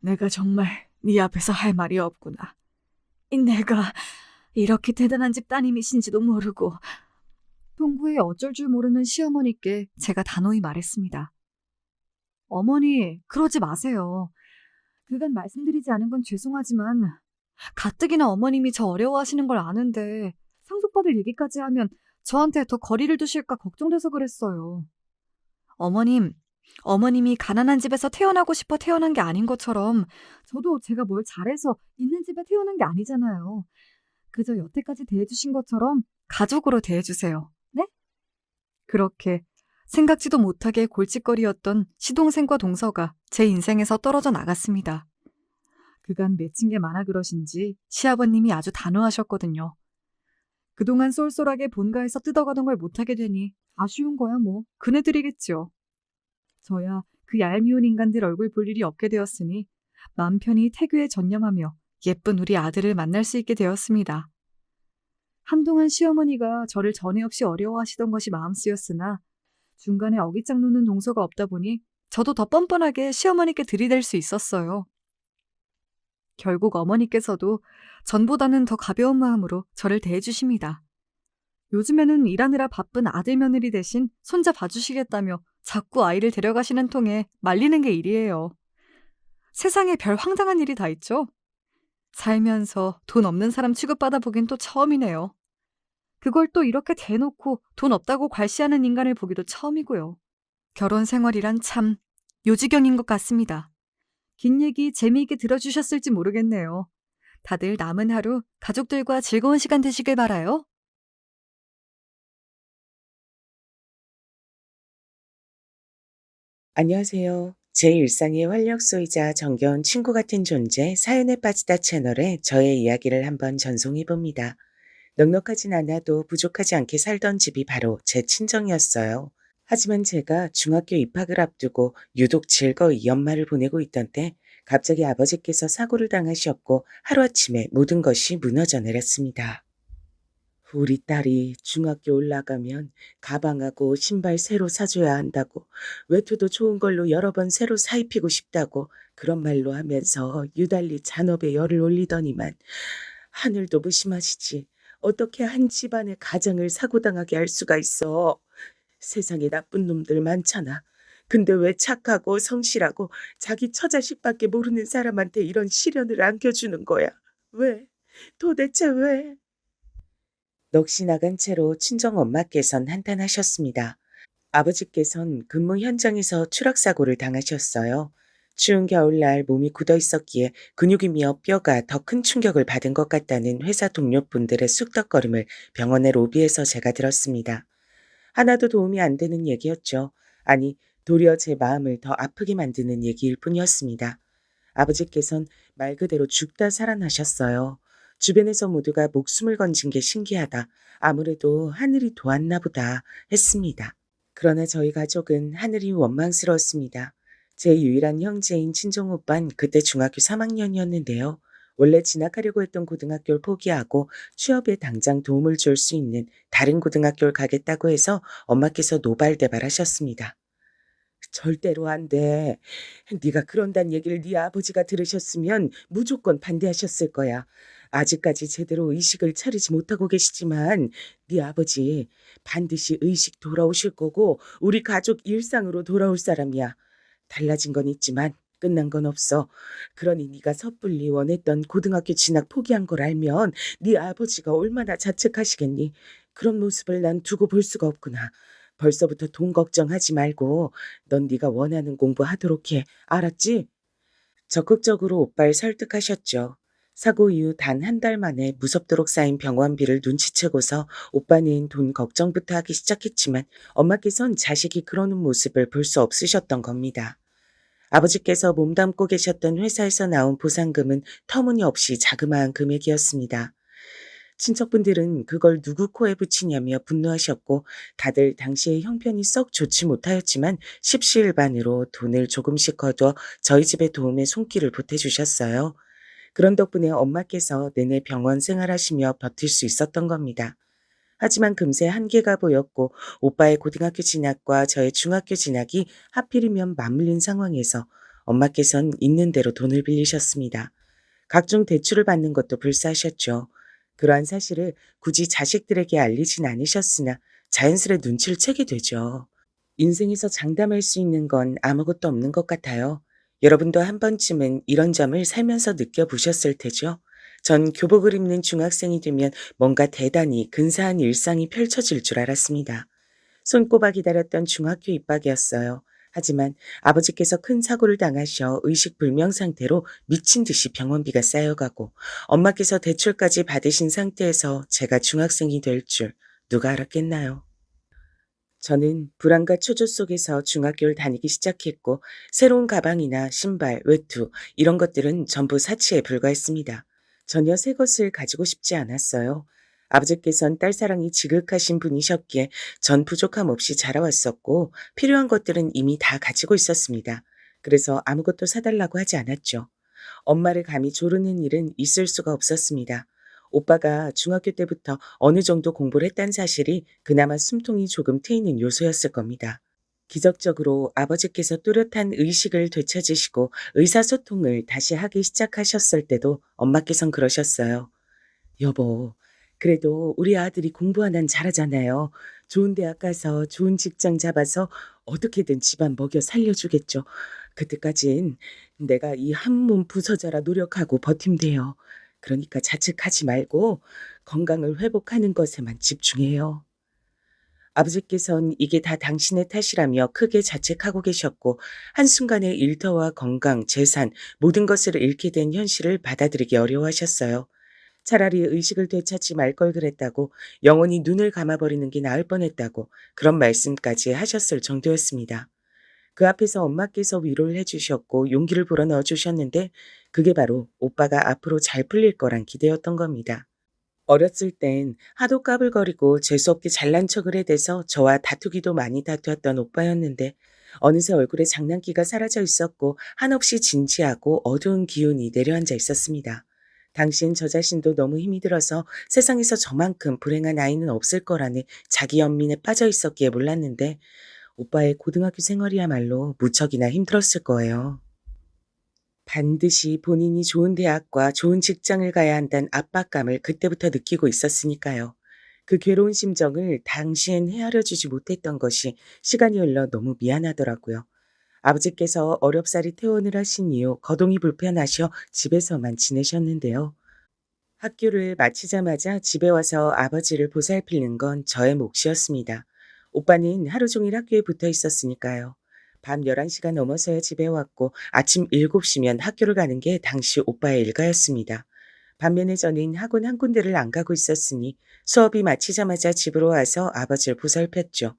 내가 정말 네 앞에서 할 말이 없구나. 내가 이렇게 대단한 집 따님이신지도 모르고 동구에 어쩔 줄 모르는 시어머니께 제가 단호히 말했습니다. 어머니, 그러지 마세요. 그간 말씀드리지 않은 건 죄송하지만 가뜩이나 어머님이 저 어려워하시는 걸 아는데 상속받을 얘기까지 하면 저한테 더 거리를 두실까 걱정돼서 그랬어요. 어머님이 가난한 집에서 태어나고 싶어 태어난 게 아닌 것처럼 저도 제가 뭘 잘해서 있는 집에 태어난 게 아니잖아요. 그저 여태까지 대해주신 것처럼 가족으로 대해주세요. 네? 그렇게 생각지도 못하게 골칫거리였던 시동생과 동서가 제 인생에서 떨어져 나갔습니다. 그간 맺힌 게 많아 그러신지 시아버님이 아주 단호하셨거든요. 그동안 쏠쏠하게 본가에서 뜯어가던 걸 못하게 되니 아쉬운 거야 뭐 그네들이겠죠. 저야 그 얄미운 인간들 얼굴 볼 일이 없게 되었으니 맘 편히 태교에 전념하며 예쁜 우리 아들을 만날 수 있게 되었습니다. 한동안 시어머니가 저를 전에 없이 어려워하시던 것이 마음 쓰였으나 중간에 어깃장 놓는 동서가 없다 보니 저도 더 뻔뻔하게 시어머니께 들이댈 수 있었어요. 결국 어머니께서도 전보다는 더 가벼운 마음으로 저를 대해주십니다. 요즘에는 일하느라 바쁜 아들 며느리 대신 손자 봐주시겠다며 자꾸 아이를 데려가시는 통에 말리는 게 일이에요. 세상에 별 황당한 일이 다 있죠? 살면서 돈 없는 사람 취급받아 보긴 또 처음이네요. 그걸 또 이렇게 대놓고 돈 없다고 괄시하는 인간을 보기도 처음이고요. 결혼 생활이란 참 요지경인 것 같습니다. 긴 얘기 재미있게 들어주셨을지 모르겠네요. 다들 남은 하루 가족들과 즐거운 시간 되시길 바라요. 안녕하세요. 제 일상의 활력소이자 정겨운 친구 같은 존재 사연에 빠지다 채널에 저의 이야기를 한번 전송해봅니다. 넉넉하진 않아도 부족하지 않게 살던 집이 바로 제 친정이었어요. 하지만 제가 중학교 입학을 앞두고 유독 즐거이 연말을 보내고 있던 때 갑자기 아버지께서 사고를 당하셨고 하루아침에 모든 것이 무너져 내렸습니다. 우리 딸이 중학교 올라가면 가방하고 신발 새로 사줘야 한다고, 외투도 좋은 걸로 여러 번 새로 사입히고 싶다고 그런 말로 하면서 유달리 잔업에 열을 올리더니만 하늘도 무심하시지. 어떻게 한 집안의 가정을 사고당하게 할 수가 있어. 세상에 나쁜 놈들 많잖아. 근데 왜 착하고 성실하고 자기 처자식밖에 모르는 사람한테 이런 시련을 안겨주는 거야? 왜? 도대체 왜? 넋이 나간 채로 친정엄마께선 한탄하셨습니다. 아버지께선 근무 현장에서 추락사고를 당하셨어요. 추운 겨울날 몸이 굳어 있었기에 근육이며 뼈가 더 큰 충격을 받은 것 같다는 회사 동료분들의 쑥덕거림을 병원의 로비에서 제가 들었습니다. 하나도 도움이 안 되는 얘기였죠. 아니, 도리어 제 마음을 더 아프게 만드는 얘기일 뿐이었습니다. 아버지께선 말 그대로 죽다 살아나셨어요. 주변에서 모두가 목숨을 건진 게 신기하다. 아무래도 하늘이 도왔나 보다 했습니다. 그러나 저희 가족은 하늘이 원망스러웠습니다. 제 유일한 형제인 친정 오빤 그때 중학교 3학년이었는데요. 원래 진학하려고 했던 고등학교를 포기하고 취업에 당장 도움을 줄 수 있는 다른 고등학교를 가겠다고 해서 엄마께서 노발대발하셨습니다. 절대로 안 돼. 네가 그런다는 얘기를 네 아버지가 들으셨으면 무조건 반대하셨을 거야. 아직까지 제대로 의식을 차리지 못하고 계시지만 네 아버지 반드시 의식 돌아오실 거고 우리 가족 일상으로 돌아올 사람이야. 달라진 건 있지만 끝난 건 없어. 그러니 네가 섣불리 원했던 고등학교 진학 포기한 걸 알면 네 아버지가 얼마나 자책하시겠니. 그런 모습을 난 두고 볼 수가 없구나. 벌써부터 돈 걱정하지 말고 넌 네가 원하는 공부하도록 해. 알았지? 적극적으로 오빠를 설득하셨죠. 사고 이후 단 한 달 만에 무섭도록 쌓인 병원비를 눈치채고서 오빠는 돈 걱정부터 하기 시작했지만 엄마께선 자식이 그러는 모습을 볼 수 없으셨던 겁니다. 아버지께서 몸담고 계셨던 회사에서 나온 보상금은 터무니없이 자그마한 금액이었습니다. 친척분들은 그걸 누구 코에 붙이냐며 분노하셨고 다들 당시의 형편이 썩 좋지 못하였지만 십시일반으로 돈을 조금씩 거둬 저희 집의 도움에 손길을 보태주셨어요. 그런 덕분에 엄마께서 내내 병원 생활하시며 버틸 수 있었던 겁니다. 하지만 금세 한계가 보였고 오빠의 고등학교 진학과 저의 중학교 진학이 하필이면 맞물린 상황에서 엄마께선 있는 대로 돈을 빌리셨습니다. 각종 대출을 받는 것도 불사하셨죠. 그러한 사실을 굳이 자식들에게 알리진 않으셨으나 자연스레 눈치를 채게 되죠. 인생에서 장담할 수 있는 건 아무것도 없는 것 같아요. 여러분도 한 번쯤은 이런 점을 살면서 느껴보셨을 테죠. 전 교복을 입는 중학생이 되면 뭔가 대단히 근사한 일상이 펼쳐질 줄 알았습니다. 손꼽아 기다렸던 중학교 입학이었어요. 하지만 아버지께서 큰 사고를 당하셔 의식불명 상태로 미친 듯이 병원비가 쌓여가고 엄마께서 대출까지 받으신 상태에서 제가 중학생이 될 줄 누가 알았겠나요? 저는 불안과 초조 속에서 중학교를 다니기 시작했고 새로운 가방이나 신발, 외투 이런 것들은 전부 사치에 불과했습니다. 전혀 새 것을 가지고 싶지 않았어요. 아버지께선 딸사랑이 지극하신 분이셨기에 전 부족함 없이 자라왔었고 필요한 것들은 이미 다 가지고 있었습니다. 그래서 아무것도 사달라고 하지 않았죠. 엄마를 감히 조르는 일은 있을 수가 없었습니다. 오빠가 중학교 때부터 어느 정도 공부를 했다는 사실이 그나마 숨통이 조금 트이는 요소였을 겁니다. 기적적으로 아버지께서 뚜렷한 의식을 되찾으시고 의사소통을 다시 하기 시작하셨을 때도 엄마께선 그러셨어요. 여보, 그래도 우리 아들이 공부 하나는 잘하잖아요. 좋은 대학 가서 좋은 직장 잡아서 어떻게든 집안 먹여 살려주겠죠. 그때까진 내가 이 한 몸 부서져라 노력하고 버팀대요. 그러니까 자책하지 말고 건강을 회복하는 것에만 집중해요. 아버지께선 이게 다 당신의 탓이라며 크게 자책하고 계셨고 한순간에 일터와 건강, 재산 모든 것을 잃게 된 현실을 받아들이기 어려워하셨어요. 차라리 의식을 되찾지 말 걸 그랬다고 영원히 눈을 감아버리는 게 나을 뻔했다고 그런 말씀까지 하셨을 정도였습니다. 그 앞에서 엄마께서 위로를 해주셨고 용기를 불어넣어 주셨는데 그게 바로 오빠가 앞으로 잘 풀릴 거란 기대였던 겁니다. 어렸을 땐 하도 까불거리고 재수없게 잘난 척을 해대서 저와 다투기도 많이 다투었던 오빠였는데 어느새 얼굴에 장난기가 사라져 있었고 한없이 진지하고 어두운 기운이 내려앉아 있었습니다. 당시엔 저 자신도 너무 힘이 들어서 세상에서 저만큼 불행한 아이는 없을 거라는 자기 연민에 빠져 있었기에 몰랐는데 오빠의 고등학교 생활이야말로 무척이나 힘들었을 거예요. 반드시 본인이 좋은 대학과 좋은 직장을 가야 한다는 압박감을 그때부터 느끼고 있었으니까요. 그 괴로운 심정을 당시엔 헤아려 주지 못했던 것이 시간이 흘러 너무 미안하더라고요. 아버지께서 어렵사리 퇴원을 하신 이후 거동이 불편하셔 집에서만 지내셨는데요. 학교를 마치자마자 집에 와서 아버지를 보살피는 건 저의 몫이었습니다. 오빠는 하루 종일 학교에 붙어 있었으니까요. 밤 11시가 넘어서야 집에 왔고 아침 7시면 학교를 가는 게 당시 오빠의 일과였습니다. 반면에 저는 학원 한 군데를 안 가고 있었으니 수업이 마치자마자 집으로 와서 아버지를 보살폈죠.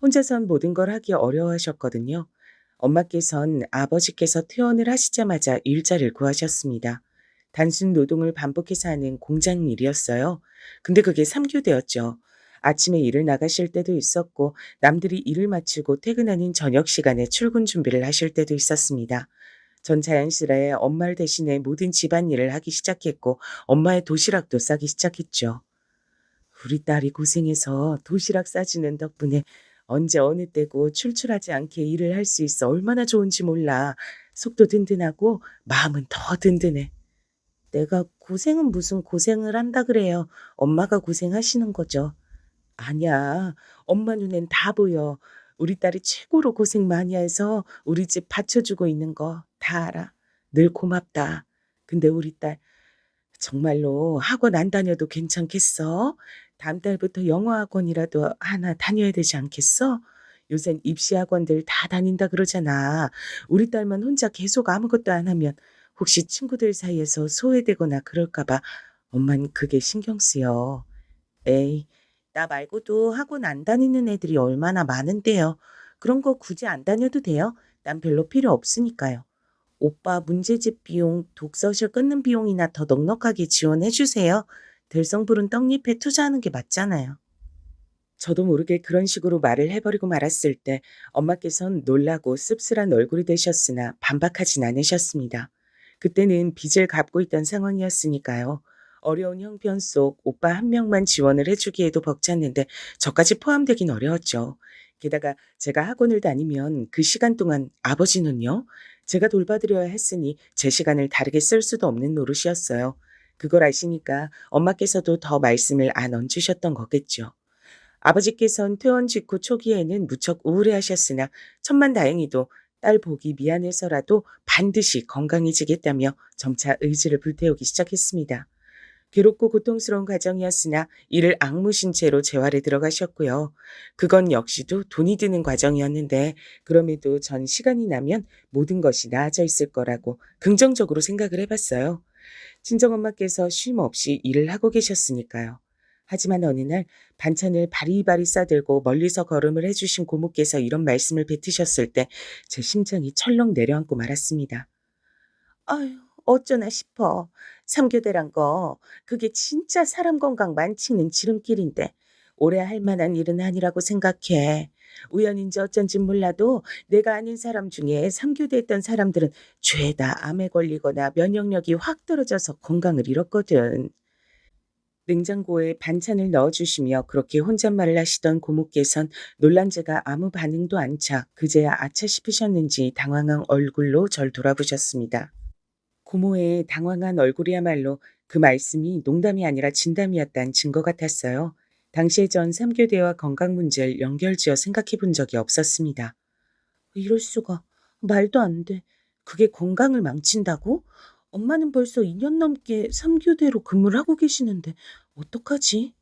혼자선 모든 걸 하기 어려워하셨거든요. 엄마께선 아버지께서 퇴원을 하시자마자 일자리를 구하셨습니다. 단순 노동을 반복해서 하는 공장 일이었어요. 근데 그게 3교대였죠. 아침에 일을 나가실 때도 있었고 남들이 일을 마치고 퇴근하는 저녁 시간에 출근 준비를 하실 때도 있었습니다. 전 자연스레 엄마를 대신해 모든 집안일을 하기 시작했고 엄마의 도시락도 싸기 시작했죠. 우리 딸이 고생해서 도시락 싸주는 덕분에 언제 어느 때고 출출하지 않게 일을 할 수 있어 얼마나 좋은지 몰라. 속도 든든하고 마음은 더 든든해. 내가 고생은 무슨 고생을 한다 그래요. 엄마가 고생하시는 거죠. 아니야. 엄마 눈엔 다 보여. 우리 딸이 최고로 고생 많이 해서 우리 집 받쳐주고 있는 거 다 알아. 늘 고맙다. 근데 우리 딸 정말로 학원 안 다녀도 괜찮겠어? 다음 달부터 영어 학원이라도 하나 다녀야 되지 않겠어? 요샌 입시 학원들 다 다닌다 그러잖아. 우리 딸만 혼자 계속 아무것도 안 하면 혹시 친구들 사이에서 소외되거나 그럴까 봐 엄만 그게 신경 쓰여. 에이, 나 말고도 학원 안 다니는 애들이 얼마나 많은데요. 그런 거 굳이 안 다녀도 돼요. 난 별로 필요 없으니까요. 오빠 문제집 비용, 독서실 끊는 비용이나 더 넉넉하게 지원해 주세요. 들성부른 떡잎에 투자하는 게 맞잖아요. 저도 모르게 그런 식으로 말을 해버리고 말았을 때 엄마께선 놀라고 씁쓸한 얼굴이 되셨으나 반박하진 않으셨습니다. 그때는 빚을 갚고 있던 상황이었으니까요. 어려운 형편 속 오빠 한 명만 지원을 해주기에도 벅찼는데 저까지 포함되긴 어려웠죠. 게다가 제가 학원을 다니면 그 시간 동안 아버지는요? 제가 돌봐드려야 했으니 제 시간을 다르게 쓸 수도 없는 노릇이었어요. 그걸 아시니까 엄마께서도 더 말씀을 안 얹으셨던 거겠죠. 아버지께선 퇴원 직후 초기에는 무척 우울해하셨으나 천만다행히도 딸 보기 미안해서라도 반드시 건강해지겠다며 점차 의지를 불태우기 시작했습니다. 괴롭고 고통스러운 과정이었으나 이를 악무신 채로 재활에 들어가셨고요. 그건 역시도 돈이 드는 과정이었는데 그럼에도 전 시간이 나면 모든 것이 나아져 있을 거라고 긍정적으로 생각을 해봤어요. 친정엄마께서 쉼 없이 일을 하고 계셨으니까요. 하지만 어느 날 반찬을 바리바리 싸들고 멀리서 걸음을 해주신 고모께서 이런 말씀을 뱉으셨을 때 제 심장이 철렁 내려앉고 말았습니다. 아유, 어쩌나 싶어. 삼교대란 거, 그게 진짜 사람 건강 망치는 지름길인데, 오래 할 만한 일은 아니라고 생각해. 우연인지 어쩐진 몰라도 내가 아는 사람 중에 삼교대 했던 사람들은 죄다 암에 걸리거나 면역력이 확 떨어져서 건강을 잃었거든. 냉장고에 반찬을 넣어주시며 그렇게 혼잣말을 하시던 고모께선 놀란 제가 아무 반응도 않자 그제야 아차 싶으셨는지 당황한 얼굴로 절 돌아보셨습니다. 고모의 당황한 얼굴이야말로 그 말씀이 농담이 아니라 진담이었다는 증거 같았어요. 당시에 전 3교대와 건강 문제를 연결지어 생각해 본 적이 없었습니다. 이럴 수가. 말도 안 돼. 그게 건강을 망친다고? 엄마는 벌써 2년 넘게 3교대로 근무를 하고 계시는데 어떡하지?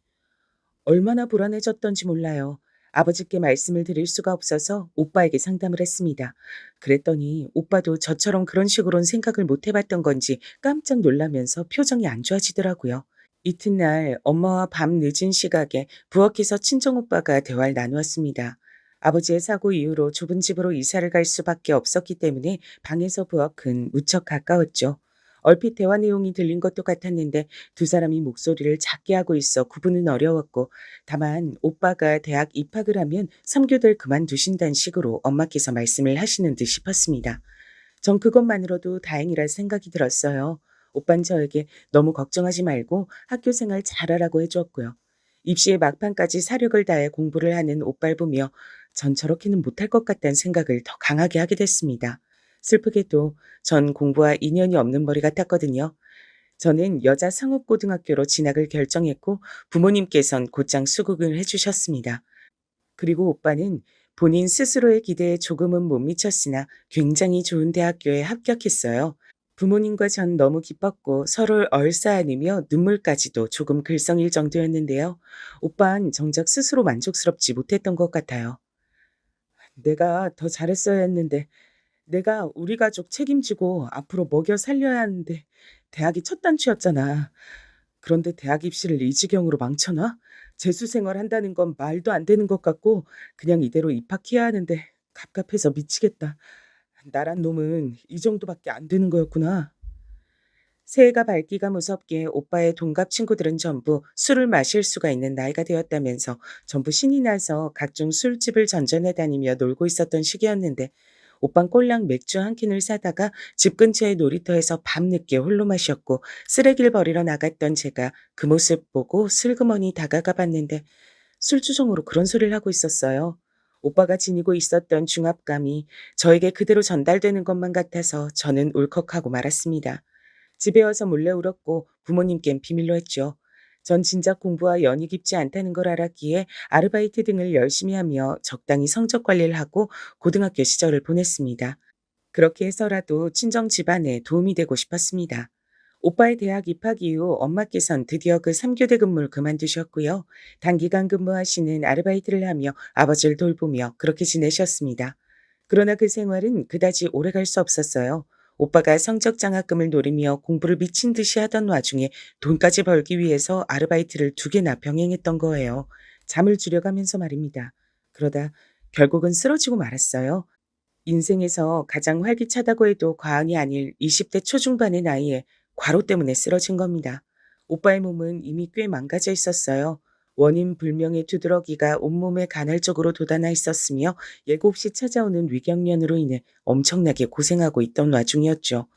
얼마나 불안해졌던지 몰라요. 아버지께 말씀을 드릴 수가 없어서 오빠에게 상담을 했습니다. 그랬더니 오빠도 저처럼 그런 식으로는 생각을 못 해봤던 건지 깜짝 놀라면서 표정이 안 좋아지더라고요. 이튿날 엄마와 밤 늦은 시각에 부엌에서 친정오빠가 대화를 나누었습니다. 아버지의 사고 이후로 좁은 집으로 이사를 갈 수밖에 없었기 때문에 방에서 부엌은 무척 가까웠죠. 얼핏 대화 내용이 들린 것도 같았는데 두 사람이 목소리를 작게 하고 있어 구분은 어려웠고 다만 오빠가 대학 입학을 하면 3교대를 그만두신다는 식으로 엄마께서 말씀을 하시는 듯 싶었습니다. 전 그것만으로도 다행이라 생각이 들었어요. 오빤 저에게 너무 걱정하지 말고 학교 생활 잘하라고 해주었고요. 입시의 막판까지 사력을 다해 공부를 하는 오빠를 보며 전 저렇게는 못할 것 같다는 생각을 더 강하게 하게 됐습니다. 슬프게도 전 공부와 인연이 없는 머리 같았거든요. 저는 여자 상업고등학교로 진학을 결정했고 부모님께선 곧장 수긍을 해주셨습니다. 그리고 오빠는 본인 스스로의 기대에 조금은 못 미쳤으나 굉장히 좋은 대학교에 합격했어요. 부모님과 전 너무 기뻤고 서로를 얼싸안으며 눈물까지도 조금 글썽일 정도였는데요. 오빠는 정작 스스로 만족스럽지 못했던 것 같아요. 내가 더 잘했어야 했는데 내가 우리 가족 책임지고 앞으로 먹여 살려야 하는데 대학이 첫 단추였잖아. 그런데 대학 입시를 이 지경으로 망쳐놔? 재수 생활 한다는 건 말도 안 되는 것 같고 그냥 이대로 입학해야 하는데 갑갑해서 미치겠다. 나란 놈은 이 정도밖에 안 되는 거였구나. 새해가 밝기가 무섭게 오빠의 동갑 친구들은 전부 술을 마실 수가 있는 나이가 되었다면서 전부 신이 나서 각종 술집을 전전해 다니며 놀고 있었던 시기였는데 오빤 꼴랑 맥주 한 캔을 사다가 집 근처의 놀이터에서 밤늦게 홀로 마셨고 쓰레기를 버리러 나갔던 제가 그 모습 보고 슬그머니 다가가 봤는데 술주정으로 그런 소리를 하고 있었어요. 오빠가 지니고 있었던 중압감이 저에게 그대로 전달되는 것만 같아서 저는 울컥하고 말았습니다. 집에 와서 몰래 울었고 부모님께는 비밀로 했죠. 전 진작 공부와 연이 깊지 않다는 걸 알았기에 아르바이트 등을 열심히 하며 적당히 성적 관리를 하고 고등학교 시절을 보냈습니다. 그렇게 해서라도 친정 집안에 도움이 되고 싶었습니다. 오빠의 대학 입학 이후 엄마께선 드디어 그 3교대 근무를 그만두셨고요. 단기간 근무하시는 아르바이트를 하며 아버지를 돌보며 그렇게 지내셨습니다. 그러나 그 생활은 그다지 오래 갈 수 없었어요. 오빠가 성적 장학금을 노리며 공부를 미친 듯이 하던 와중에 돈까지 벌기 위해서 아르바이트를 2개나 병행했던 거예요. 잠을 줄여가면서 말입니다. 그러다 결국은 쓰러지고 말았어요. 인생에서 가장 활기차다고 해도 과언이 아닐 20대 초중반의 나이에 과로 때문에 쓰러진 겁니다. 오빠의 몸은 이미 꽤 망가져 있었어요. 원인 불명의 두드러기가 온몸에 간헐적으로 돋아나 있었으며 예고 없이 찾아오는 위경련으로 인해 엄청나게 고생하고 있던 와중이었죠.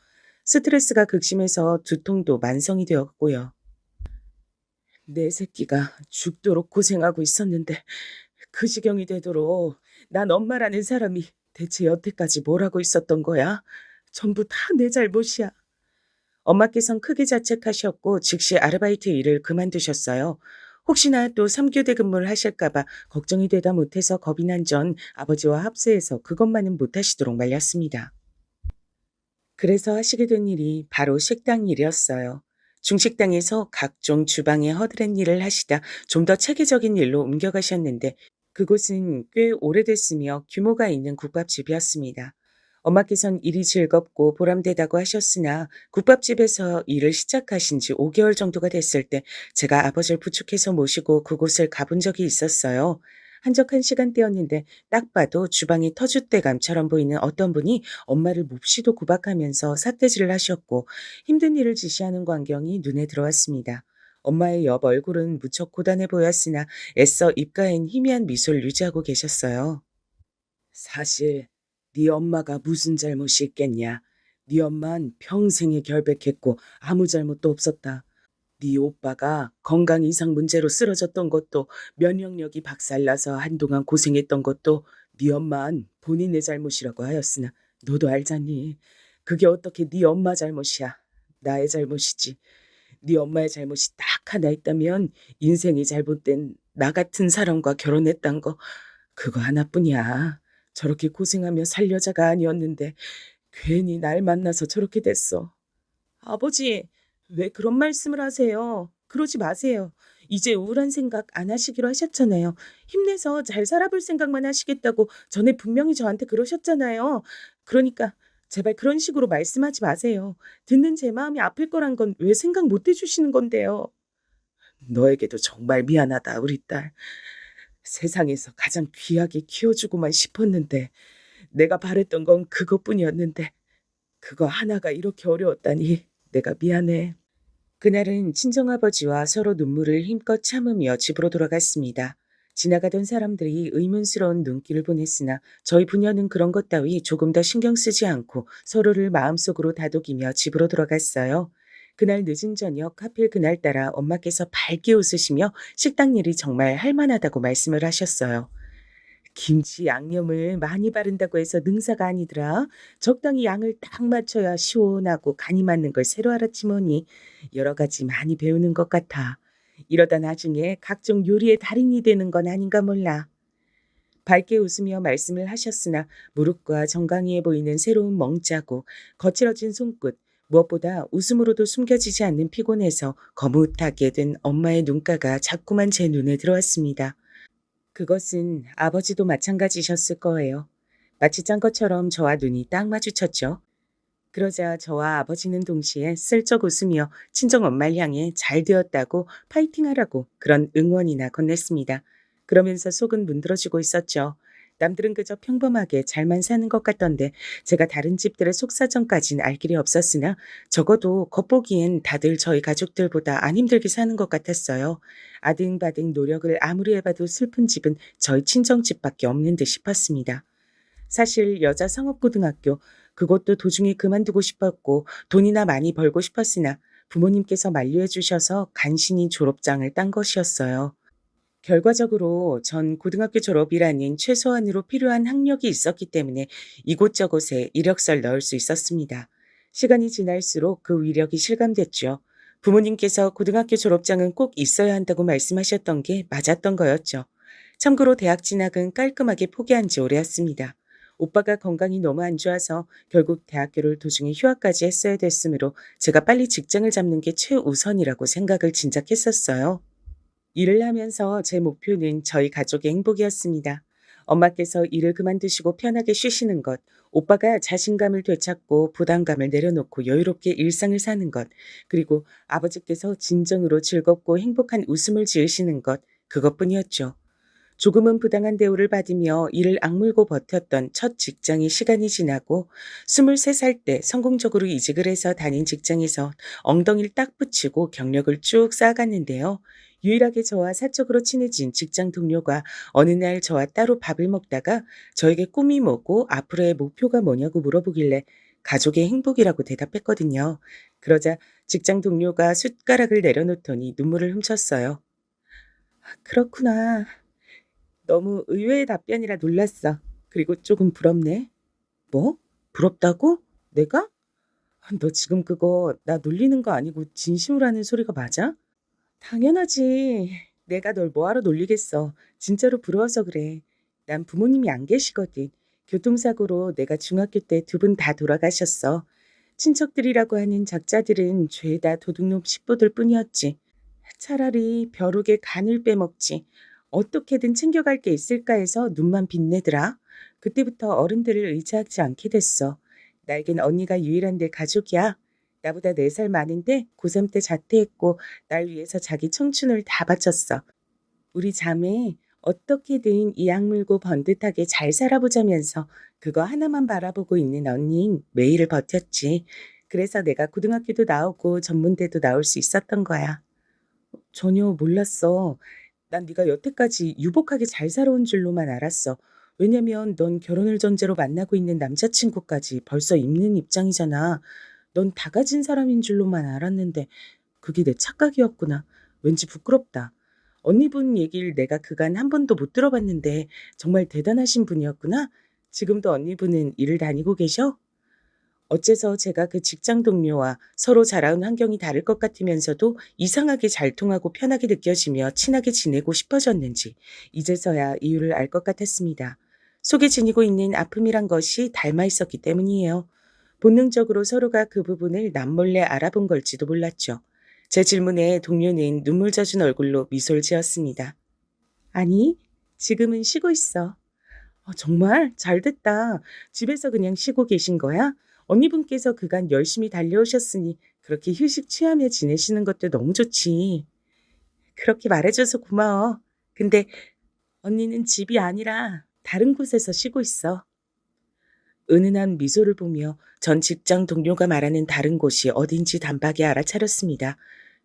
스트레스가 극심해서 두통도 만성이 되었고요. 내 새끼가 죽도록 고생하고 있었는데 그 지경이 되도록 난 엄마라는 사람이 대체 여태까지 뭘 하고 있었던 거야? 전부 다 내 잘못이야. 엄마께선 크게 자책하셨고 즉시 아르바이트 일을 그만두셨어요. 혹시나 또 3교대 근무를 하실까봐 걱정이 되다 못해서 겁이 난 전 아버지와 합세해서 그것만은 못하시도록 말렸습니다. 그래서 하시게 된 일이 바로 식당 일이었어요. 중식당에서 각종 주방에 허드렛 일을 하시다 좀 더 체계적인 일로 옮겨가셨는데 그곳은 꽤 오래됐으며 규모가 있는 국밥집이었습니다. 엄마께선 일이 즐겁고 보람되다고 하셨으나 국밥집에서 일을 시작하신 지 5개월 정도가 됐을 때 제가 아버지를 부축해서 모시고 그곳을 가본 적이 있었어요. 한적한 시간대였는데 딱 봐도 주방이 터줏대감처럼 보이는 어떤 분이 엄마를 몹시도 구박하면서 삿대질을 하셨고 힘든 일을 지시하는 광경이 눈에 들어왔습니다. 엄마의 옆 얼굴은 무척 고단해 보였으나 애써 입가엔 희미한 미소를 유지하고 계셨어요. 사실 네 엄마가 무슨 잘못이 있겠냐. 네 엄만 평생에 결백했고 아무 잘못도 없었다. 네 오빠가 건강 이상 문제로 쓰러졌던 것도 면역력이 박살나서 한동안 고생했던 것도 네 엄만 본인의 잘못이라고 하였으나 너도 알잖니. 그게 어떻게 네 엄마 잘못이야. 나의 잘못이지. 네 엄마의 잘못이 딱 하나 있다면 인생이 잘못된 나 같은 사람과 결혼했단 거 그거 하나뿐이야. 저렇게 고생하며 살 여자가 아니었는데 괜히 날 만나서 저렇게 됐어. 아버지, 왜 그런 말씀을 하세요? 그러지 마세요. 이제 우울한 생각 안 하시기로 하셨잖아요. 힘내서 잘 살아볼 생각만 하시겠다고 전에 분명히 저한테 그러셨잖아요. 그러니까 제발 그런 식으로 말씀하지 마세요. 듣는 제 마음이 아플 거란 건 왜 생각 못 해주시는 건데요. 너에게도 정말 미안하다, 우리 딸. 세상에서 가장 귀하게 키워주고만 싶었는데 내가 바랬던 건 그것뿐이었는데 그거 하나가 이렇게 어려웠다니 내가 미안해. 그날은 친정아버지와 서로 눈물을 힘껏 참으며 집으로 돌아갔습니다. 지나가던 사람들이 의문스러운 눈길을 보냈으나 저희 부녀는 그런 것 따위 조금 더 신경 쓰지 않고 서로를 마음속으로 다독이며 집으로 돌아갔어요. 그날 늦은 저녁 하필 그날따라 엄마께서 밝게 웃으시며 식당 일이 정말 할만하다고 말씀을 하셨어요. 김치 양념을 많이 바른다고 해서 능사가 아니더라. 적당히 양을 딱 맞춰야 시원하고 간이 맞는 걸 새로 알았지 뭐니. 여러 가지 많이 배우는 것 같아. 이러다 나중에 각종 요리의 달인이 되는 건 아닌가 몰라. 밝게 웃으며 말씀을 하셨으나 무릎과 정강이해 보이는 새로운 멍자국, 거칠어진 손끝, 무엇보다 웃음으로도 숨겨지지 않는 피곤해서 거뭇하게 된 엄마의 눈가가 자꾸만 제 눈에 들어왔습니다. 그것은 아버지도 마찬가지셨을 거예요. 마치 짠 것처럼 저와 눈이 딱 마주쳤죠. 그러자 저와 아버지는 동시에 슬쩍 웃으며 친정엄마를 향해 잘 되었다고 파이팅하라고 그런 응원이나 건넸습니다. 그러면서 속은 문드러지고 있었죠. 남들은 그저 평범하게 잘만 사는 것 같던데 제가 다른 집들의 속사정까진 알 길이 없었으나 적어도 겉보기엔 다들 저희 가족들보다 안 힘들게 사는 것 같았어요. 아등바등 노력을 아무리 해봐도 슬픈 집은 저희 친정집밖에 없는 듯 싶었습니다. 사실 여자 상업고등학교 그것도 도중에 그만두고 싶었고 돈이나 많이 벌고 싶었으나 부모님께서 만류해 주셔서 간신히 졸업장을 딴 것이었어요. 결과적으로 전 고등학교 졸업이라는 최소한으로 필요한 학력이 있었기 때문에 이곳저곳에 이력서를 넣을 수 있었습니다. 시간이 지날수록 그 위력이 실감됐죠. 부모님께서 고등학교 졸업장은 꼭 있어야 한다고 말씀하셨던 게 맞았던 거였죠. 참고로 대학 진학은 깔끔하게 포기한 지 오래였습니다. 오빠가 건강이 너무 안 좋아서 결국 대학교를 도중에 휴학까지 했어야 됐으므로 제가 빨리 직장을 잡는 게 최우선이라고 생각을 진작 했었어요. 일을 하면서 제 목표는 저희 가족의 행복이었습니다. 엄마께서 일을 그만두시고 편하게 쉬시는 것, 오빠가 자신감을 되찾고 부담감을 내려놓고 여유롭게 일상을 사는 것, 그리고 아버지께서 진정으로 즐겁고 행복한 웃음을 지으시는 것, 그것뿐이었죠. 조금은 부당한 대우를 받으며 이를 악물고 버텼던 첫 직장의 시간이 지나고 23살 때 성공적으로 이직을 해서 다닌 직장에서 엉덩이를 딱 붙이고 경력을 쭉 쌓아갔는데요. 유일하게 저와 사적으로 친해진 직장 동료가 어느 날 저와 따로 밥을 먹다가 저에게 꿈이 뭐고 앞으로의 목표가 뭐냐고 물어보길래 가족의 행복이라고 대답했거든요. 그러자 직장 동료가 숟가락을 내려놓더니 눈물을 훔쳤어요. 그렇구나. 너무 의외의 답변이라 놀랐어. 그리고 조금 부럽네. 뭐? 부럽다고? 내가? 너 지금 그거 나 놀리는 거 아니고 진심으로 하는 소리가 맞아? 당연하지. 내가 널 뭐하러 놀리겠어. 진짜로 부러워서 그래. 난 부모님이 안 계시거든. 교통사고로 내가 중학교 때 두 분 다 돌아가셨어. 친척들이라고 하는 작자들은 죄다 도둑놈 식보들 뿐이었지. 차라리 벼룩에 간을 빼먹지. 어떻게든 챙겨갈 게 있을까 해서 눈만 빛내더라. 그때부터 어른들을 의지하지 않게 됐어. 나에겐 언니가 유일한 내 가족이야. 나보다 4살 많은데 고3 때 자퇴했고 날 위해서 자기 청춘을 다 바쳤어. 우리 자매 어떻게든 이 악물고 번듯하게 잘 살아보자면서 그거 하나만 바라보고 있는 언니는 매일을 버텼지. 그래서 내가 고등학교도 나오고 전문대도 나올 수 있었던 거야. 전혀 몰랐어. 난 네가 여태까지 유복하게 잘 살아온 줄로만 알았어. 왜냐면 넌 결혼을 전제로 만나고 있는 남자친구까지 벌써 있는 입장이잖아. 넌 다 가진 사람인 줄로만 알았는데 그게 내 착각이었구나. 왠지 부끄럽다. 언니분 얘기를 내가 그간 한 번도 못 들어봤는데 정말 대단하신 분이었구나. 지금도 언니분은 일을 다니고 계셔? 어째서 제가 그 직장 동료와 서로 자라온 환경이 다를 것 같으면서도 이상하게 잘 통하고 편하게 느껴지며 친하게 지내고 싶어졌는지 이제서야 이유를 알 것 같았습니다. 속에 지니고 있는 아픔이란 것이 닮아 있었기 때문이에요. 본능적으로 서로가 그 부분을 남몰래 알아본 걸지도 몰랐죠. 제 질문에 동료는 눈물 젖은 얼굴로 미소를 지었습니다. 아니, 지금은 쉬고 있어. 정말 잘됐다. 집에서 그냥 쉬고 계신 거야? 언니분께서 그간 열심히 달려오셨으니 그렇게 휴식 취하며 지내시는 것도 너무 좋지. 그렇게 말해줘서 고마워. 근데 언니는 집이 아니라 다른 곳에서 쉬고 있어. 은은한 미소를 보며 전 직장 동료가 말하는 다른 곳이 어딘지 단박에 알아차렸습니다.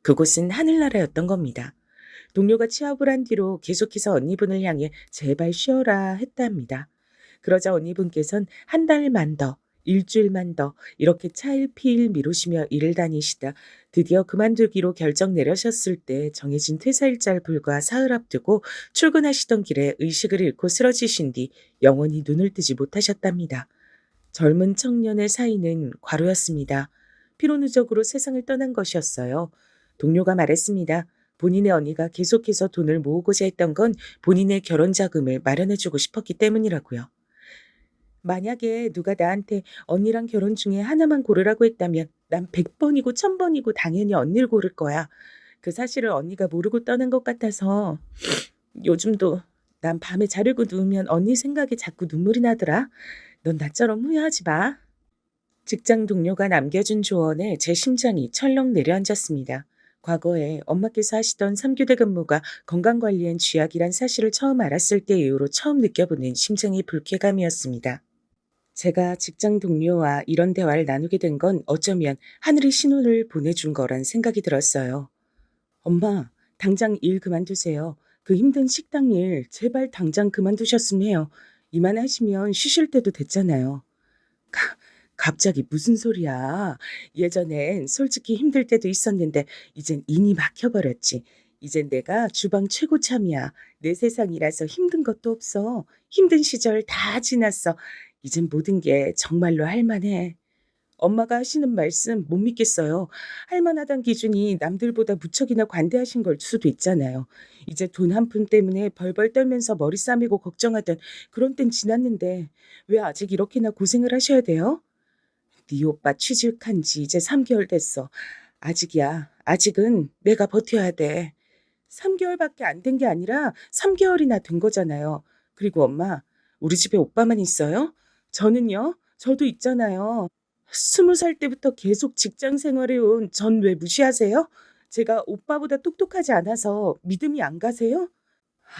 그곳은 하늘나라였던 겁니다. 동료가 취업을 한 뒤로 계속해서 언니분을 향해 제발 쉬어라 했답니다. 그러자 언니분께선 한 달만 더, 일주일만 더 이렇게 차일피일 미루시며 일을 다니시다 드디어 그만두기로 결정 내려셨을 때 정해진 퇴사일자를 불과 사흘 앞두고 출근하시던 길에 의식을 잃고 쓰러지신 뒤 영원히 눈을 뜨지 못하셨답니다. 젊은 청년의 사이는 과로였습니다. 피로 누적으로 세상을 떠난 것이었어요. 동료가 말했습니다. 본인의 언니가 계속해서 돈을 모으고자 했던 건 본인의 결혼 자금을 마련해주고 싶었기 때문이라고요. 만약에 누가 나한테 언니랑 결혼 중에 하나만 고르라고 했다면 난 100번이고 1000번이고 당연히 언니를 고를 거야. 그 사실을 언니가 모르고 떠난 것 같아서 요즘도 난 밤에 자려고 누우면 언니 생각에 자꾸 눈물이 나더라. 넌 나처럼 후회하지 마. 직장 동료가 남겨준 조언에 제 심장이 철렁 내려앉았습니다. 과거에 엄마께서 하시던 3교대 근무가 건강관리엔 쥐약이란 사실을 처음 알았을 때 이후로 처음 느껴보는 심장의 불쾌감이었습니다. 제가 직장 동료와 이런 대화를 나누게 된 건 어쩌면 하늘이 신호를 보내준 거란 생각이 들었어요. 엄마, 당장 일 그만두세요. 그 힘든 식당 일 제발 당장 그만두셨으면 해요. 이만하시면 쉬실 때도 됐잖아요. 갑자기 무슨 소리야. 예전엔 솔직히 힘들 때도 있었는데 이젠 인이 막혀버렸지. 이젠 내가 주방 최고참이야. 내 세상이라서 힘든 것도 없어. 힘든 시절 다 지났어. 이젠 모든 게 정말로 할만해. 엄마가 하시는 말씀 못 믿겠어요. 할만하단 기준이 남들보다 무척이나 관대하신 걸 수도 있잖아요. 이제 돈 한 푼 때문에 벌벌 떨면서 머리 싸매고 걱정하던 그런 땐 지났는데 왜 아직 이렇게나 고생을 하셔야 돼요? 네 오빠 취직한 지 이제 3개월 됐어. 아직이야. 아직은 내가 버텨야 돼. 3개월밖에 안 된 게 아니라 3개월이나 된 거잖아요. 그리고 엄마, 우리 집에 오빠만 있어요? 저는요? 저도 있잖아요. 20살 때부터 계속 직장 생활해온 전 왜 무시하세요? 제가 오빠보다 똑똑하지 않아서 믿음이 안 가세요?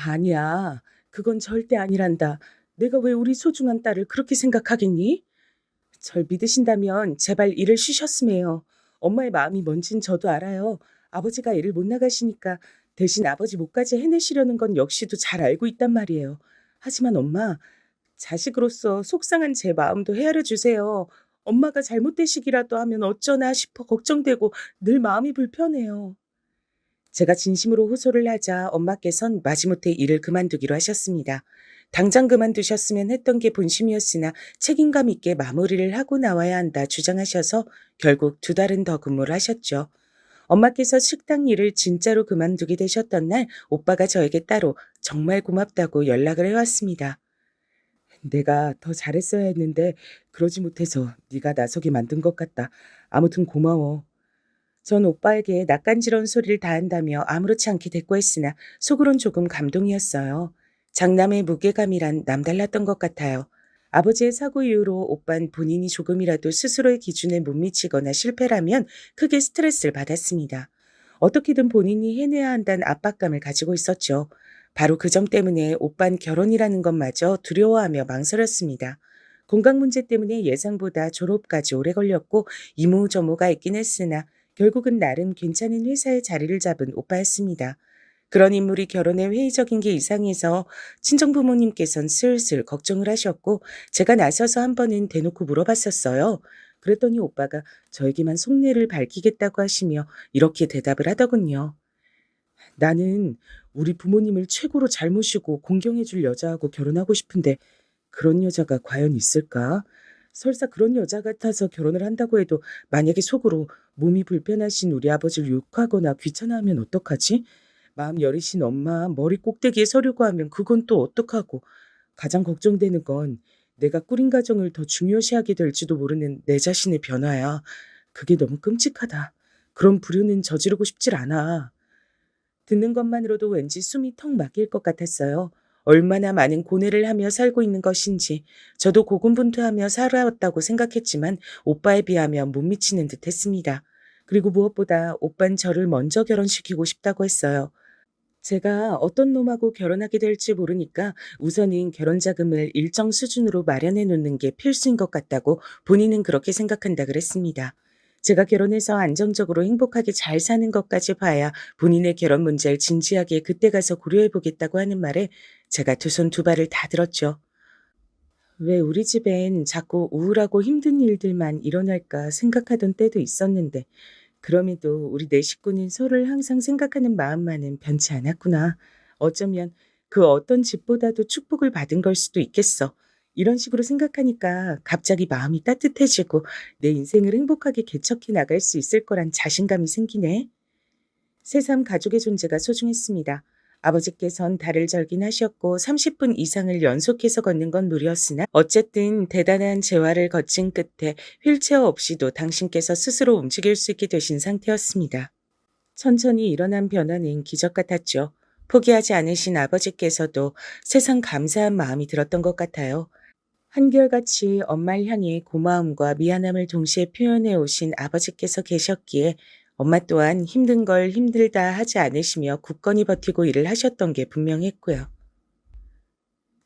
아니야. 그건 절대 아니란다. 내가 왜 우리 소중한 딸을 그렇게 생각하겠니? 절 믿으신다면 제발 일을 쉬셨으면 해요. 엄마의 마음이 뭔진 저도 알아요. 아버지가 일을 못 나가시니까 대신 아버지 목까지 해내시려는 건 역시도 잘 알고 있단 말이에요. 하지만 엄마, 자식으로서 속상한 제 마음도 헤아려 주세요. 엄마가 잘못되시기라도 하면 어쩌나 싶어 걱정되고 늘 마음이 불편해요. 제가 진심으로 호소를 하자 엄마께선 마지못해 일을 그만두기로 하셨습니다. 당장 그만두셨으면 했던 게 본심이었으나 책임감 있게 마무리를 하고 나와야 한다 주장하셔서 결국 2달은 더 근무를 하셨죠. 엄마께서 식당 일을 진짜로 그만두게 되셨던 날 오빠가 저에게 따로 정말 고맙다고 연락을 해왔습니다. 내가 더 잘했어야 했는데 그러지 못해서 네가 나서게 만든 것 같다. 아무튼 고마워. 전 오빠에게 낯간지러운 소리를 다한다며 아무렇지 않게 대꾸했으나 속으론 조금 감동이었어요. 장남의 무게감이란 남달랐던 것 같아요. 아버지의 사고 이후로 오빤 본인이 조금이라도 스스로의 기준에 못 미치거나 실패라면 크게 스트레스를 받았습니다. 어떻게든 본인이 해내야 한다는 압박감을 가지고 있었죠. 바로 그 점 때문에 오빤 결혼이라는 것마저 두려워하며 망설였습니다. 건강 문제 때문에 예상보다 졸업까지 오래 걸렸고 이모저모가 있긴 했으나 결국은 나름 괜찮은 회사에 자리를 잡은 오빠였습니다. 그런 인물이 결혼에 회의적인 게 이상해서 친정부모님께선 슬슬 걱정을 하셨고 제가 나서서 한 번은 대놓고 물어봤었어요. 그랬더니 오빠가 저에게만 속내를 밝히겠다고 하시며 이렇게 대답을 하더군요. 나는 우리 부모님을 최고로 잘 모시고 공경해 줄 여자하고 결혼하고 싶은데 그런 여자가 과연 있을까? 설사 그런 여자 같아서 결혼을 한다고 해도 만약에 속으로 몸이 불편하신 우리 아버지를 욕하거나 귀찮아하면 어떡하지? 마음 여리신 엄마 머리 꼭대기에 서려고 하면 그건 또 어떡하고. 가장 걱정되는 건 내가 꾸린 가정을 더 중요시하게 될지도 모르는 내 자신의 변화야. 그게 너무 끔찍하다. 그런 불효는 저지르고 싶질 않아. 듣는 것만으로도 왠지 숨이 턱 막힐 것 같았어요. 얼마나 많은 고뇌를 하며 살고 있는 것인지 저도 고군분투하며 살아왔다고 생각했지만 오빠에 비하면 못 미치는 듯 했습니다. 그리고 무엇보다 오빤 저를 먼저 결혼시키고 싶다고 했어요. 제가 어떤 놈하고 결혼하게 될지 모르니까 우선은 결혼 자금을 일정 수준으로 마련해 놓는 게 필수인 것 같다고 본인은 그렇게 생각한다 그랬습니다. 제가 결혼해서 안정적으로 행복하게 잘 사는 것까지 봐야 본인의 결혼 문제를 진지하게 그때 가서 고려해 보겠다고 하는 말에 제가 두 손 두 발을 다 들었죠. 왜 우리 집엔 자꾸 우울하고 힘든 일들만 일어날까 생각하던 때도 있었는데 그럼에도 우리 네 식구는 서로를 항상 생각하는 마음만은 변치 않았구나. 어쩌면 그 어떤 집보다도 축복을 받은 걸 수도 있겠어. 이런 식으로 생각하니까 갑자기 마음이 따뜻해지고 내 인생을 행복하게 개척해 나갈 수 있을 거란 자신감이 생기네. 새삼 가족의 존재가 소중했습니다. 아버지께선 달을 절긴 하셨고 30분 이상을 연속해서 걷는 건 무리였으나 어쨌든 대단한 재활을 거친 끝에 휠체어 없이도 당신께서 스스로 움직일 수 있게 되신 상태였습니다. 천천히 일어난 변화는 기적 같았죠. 포기하지 않으신 아버지께서도 세상 감사한 마음이 들었던 것 같아요. 한결같이 엄마를 향해 고마움과 미안함을 동시에 표현해 오신 아버지께서 계셨기에 엄마 또한 힘든 걸 힘들다 하지 않으시며 굳건히 버티고 일을 하셨던 게 분명했고요.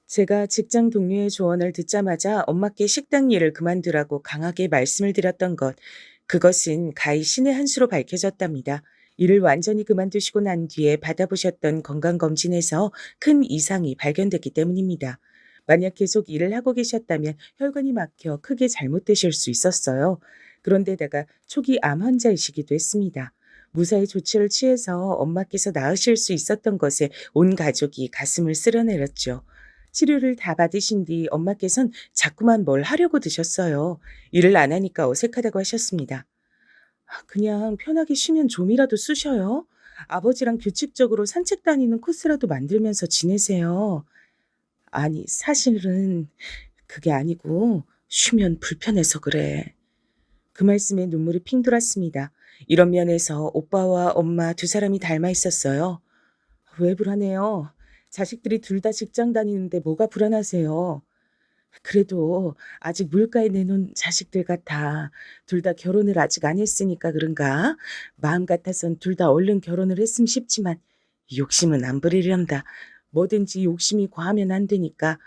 제가 직장 동료의 조언을 듣자마자 엄마께 식당 일을 그만두라고 강하게 말씀을 드렸던 것, 그것은 가히 신의 한 수로 밝혀졌답니다. 일을 완전히 그만두시고 난 뒤에 받아보셨던 건강검진에서 큰 이상이 발견됐기 때문입니다. 만약 계속 일을 하고 계셨다면 혈관이 막혀 크게 잘못되실 수 있었어요. 그런데다가 초기 암 환자이시기도 했습니다. 무사히 조치를 취해서 엄마께서 나으실 수 있었던 것에 온 가족이 가슴을 쓸어내렸죠. 치료를 다 받으신 뒤 엄마께선 자꾸만 뭘 하려고 드셨어요. 일을 안 하니까 어색하다고 하셨습니다. 그냥 편하게 쉬면 좀이라도 쑤셔요. 아버지랑 규칙적으로 산책 다니는 코스라도 만들면서 지내세요. 아니, 사실은 그게 아니고 쉬면 불편해서 그래. 그 말씀에 눈물이 핑 돌았습니다. 이런 면에서 오빠와 엄마 두 사람이 닮아 있었어요. 왜 불안해요? 자식들이 둘 다 직장 다니는데 뭐가 불안하세요? 그래도 아직 물가에 내놓은 자식들 같아. 둘 다 결혼을 아직 안 했으니까 그런가? 마음 같아선 둘 다 얼른 결혼을 했으면 싶지만 욕심은 안 부리련다. 뭐든지 욕심이 과하면 안 되니까.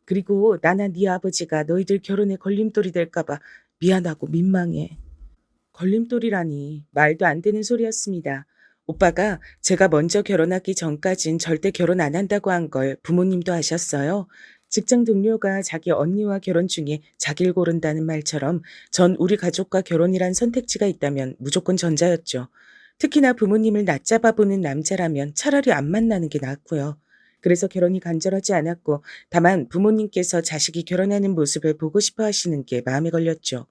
그리고 나나 네 아버지가 너희들 결혼에 걸림돌이 될까 봐 미안하고 민망해. 걸림돌이라니 말도 안 되는 소리였습니다. 오빠가 제가 먼저 결혼하기 전까진 절대 결혼 안 한다고 한 걸 부모님도 아셨어요. 직장 동료가 자기 언니와 결혼 중에 자기를 고른다는 말처럼 전 우리 가족과 결혼이란 선택지가 있다면 무조건 전자였죠. 특히나 부모님을 낮잡아 보는 남자라면 차라리 안 만나는 게 낫고요. 그래서 결혼이 간절하지 않았고 다만 부모님께서 자식이 결혼하는 모습을 보고 싶어 하시는 게 마음에 걸렸죠.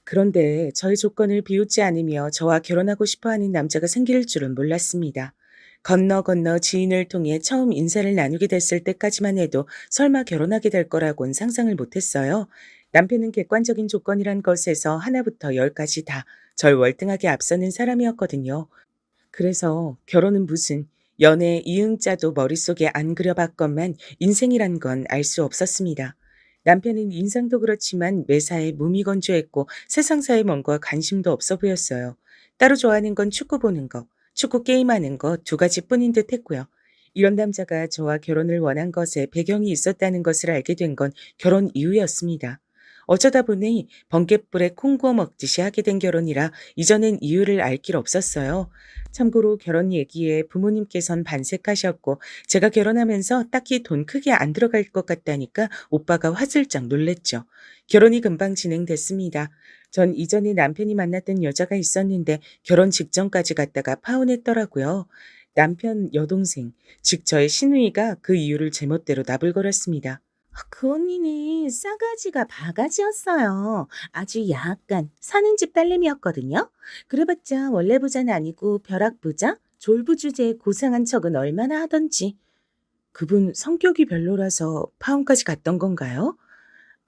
그런데 저의 조건을 비웃지 않으며 저와 결혼하고 싶어 하는 남자가 생길 줄은 몰랐습니다. 건너 건너 지인을 통해 처음 인사를 나누게 됐을 때까지만 해도 설마 결혼하게 될 거라고는 상상을 못했어요. 남편은 객관적인 조건이란 것에서 하나부터 열까지 다 절 월등하게 앞서는 사람이었거든요. 그래서 결혼은 무슨 연애 이응자도 머릿속에 안 그려봤건만 인생이란 건 알 수 없었습니다. 남편은 인상도 그렇지만 매사에 무미건조했고 세상사의 뭔가 관심도 없어 보였어요. 따로 좋아하는 건 축구 보는 거, 축구 게임하는 거 두 가지뿐인 듯 했고요. 이런 남자가 저와 결혼을 원한 것에 배경이 있었다는 것을 알게 된 건 결혼 이후였습니다. 어쩌다 보니 번갯불에 콩 구워 먹듯이 하게 된 결혼이라 이전엔 이유를 알 길 없었어요. 참고로 결혼 얘기에 부모님께선 반색하셨고 제가 결혼하면서 딱히 돈 크게 안 들어갈 것 같다니까 오빠가 화들짝 놀랬죠. 결혼이 금방 진행됐습니다. 전 이전에 남편이 만났던 여자가 있었는데 결혼 직전까지 갔다가 파혼했더라고요. 남편 여동생, 즉 저의 시누이가 그 이유를 제멋대로 나불거렸습니다. 그 언니는 싸가지가 바가지였어요. 아주 약간 사는 집 딸내미였거든요. 그래봤자 원래 부자는 아니고 벼락 부자? 졸부 주제에 고상한 척은 얼마나 하던지. 그분 성격이 별로라서 파혼까지 갔던 건가요?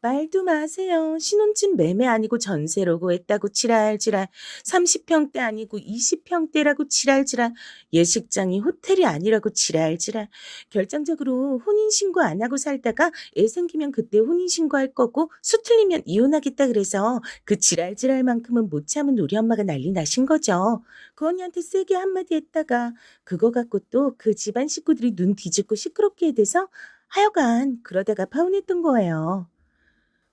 말도 마세요. 신혼집 매매 아니고 전세로 구했다고 지랄지랄. 30평대 아니고 20평대라고 지랄지랄. 예식장이 호텔이 아니라고 지랄지랄. 결정적으로 혼인신고 안 하고 살다가 애 생기면 그때 혼인신고할 거고 수 틀리면 이혼하겠다 그래서 그 지랄지랄만큼은 못 참은 우리 엄마가 난리 나신 거죠. 그 언니한테 세게 한마디 했다가 그거 갖고 또 그 집안 식구들이 눈 뒤집고 시끄럽게 돼서 하여간 그러다가 파혼했던 거예요.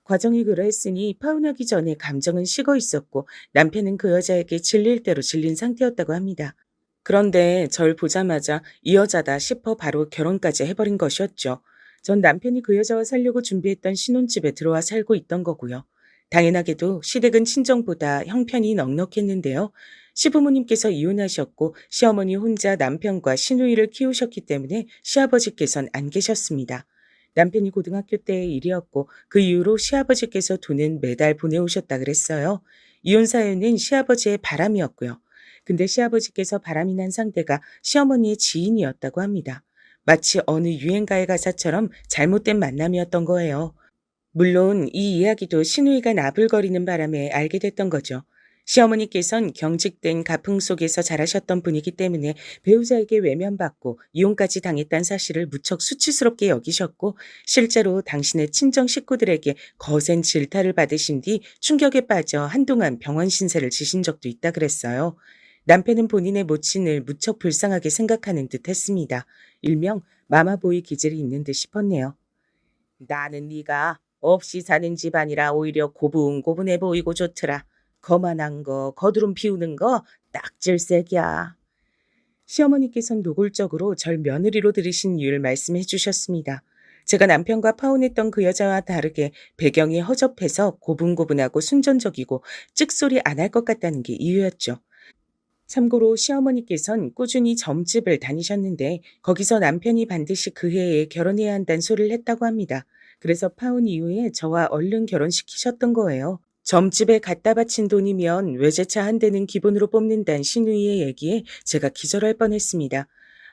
과정이 그러했으니 파혼하기 전에 감정은 식어 있었고 남편은 그 여자에게 질릴 대로 질린 상태였다고 합니다. 그런데 절 보자마자 이 여자다 싶어 바로 결혼까지 해버린 것이었죠. 전 남편이 그 여자와 살려고 준비했던 신혼집에 들어와 살고 있던 거고요. 당연하게도 시댁은 친정보다 형편이 넉넉했는데요. 시부모님께서 이혼하셨고 시어머니 혼자 남편과 시누이를 키우셨기 때문에 시아버지께선 안 계셨습니다. 남편이 고등학교 때의 일이었고 그 이후로 시아버지께서 돈은 매달 보내오셨다 그랬어요. 이혼 사유는 시아버지의 바람이었고요. 근데 시아버지께서 바람이 난 상대가 시어머니의 지인이었다고 합니다. 마치 어느 유행가의 가사처럼 잘못된 만남이었던 거예요. 물론 이 이야기도 시누이가 나불거리는 바람에 알게 됐던 거죠. 시어머니께선 경직된 가풍 속에서 자라셨던 분이기 때문에 배우자에게 외면받고 이혼까지 당했다는 사실을 무척 수치스럽게 여기셨고 실제로 당신의 친정 식구들에게 거센 질타를 받으신 뒤 충격에 빠져 한동안 병원 신세를 지신 적도 있다 그랬어요. 남편은 본인의 모친을 무척 불쌍하게 생각하는 듯 했습니다. 일명 마마보이 기질이 있는 듯 싶었네요. 나는 네가 없이 사는 집안이라 오히려 고분고분해 보이고 좋더라. 거만한 거, 거드름 피우는 거 딱 질색이야. 시어머니께서는 노골적으로 절 며느리로 들이신 이유를 말씀해 주셨습니다. 제가 남편과 파혼했던 그 여자와 다르게 배경이 허접해서 고분고분하고 순전적이고 찍소리 안 할 것 같다는 게 이유였죠. 참고로 시어머니께선 꾸준히 점집을 다니셨는데 거기서 남편이 반드시 그 해에 결혼해야 한다는 소리를 했다고 합니다. 그래서 파혼 이후에 저와 얼른 결혼시키셨던 거예요. 점집에 갖다 바친 돈이면 외제차 한 대는 기본으로 뽑는다는 시누이의 얘기에 제가 기절할 뻔했습니다.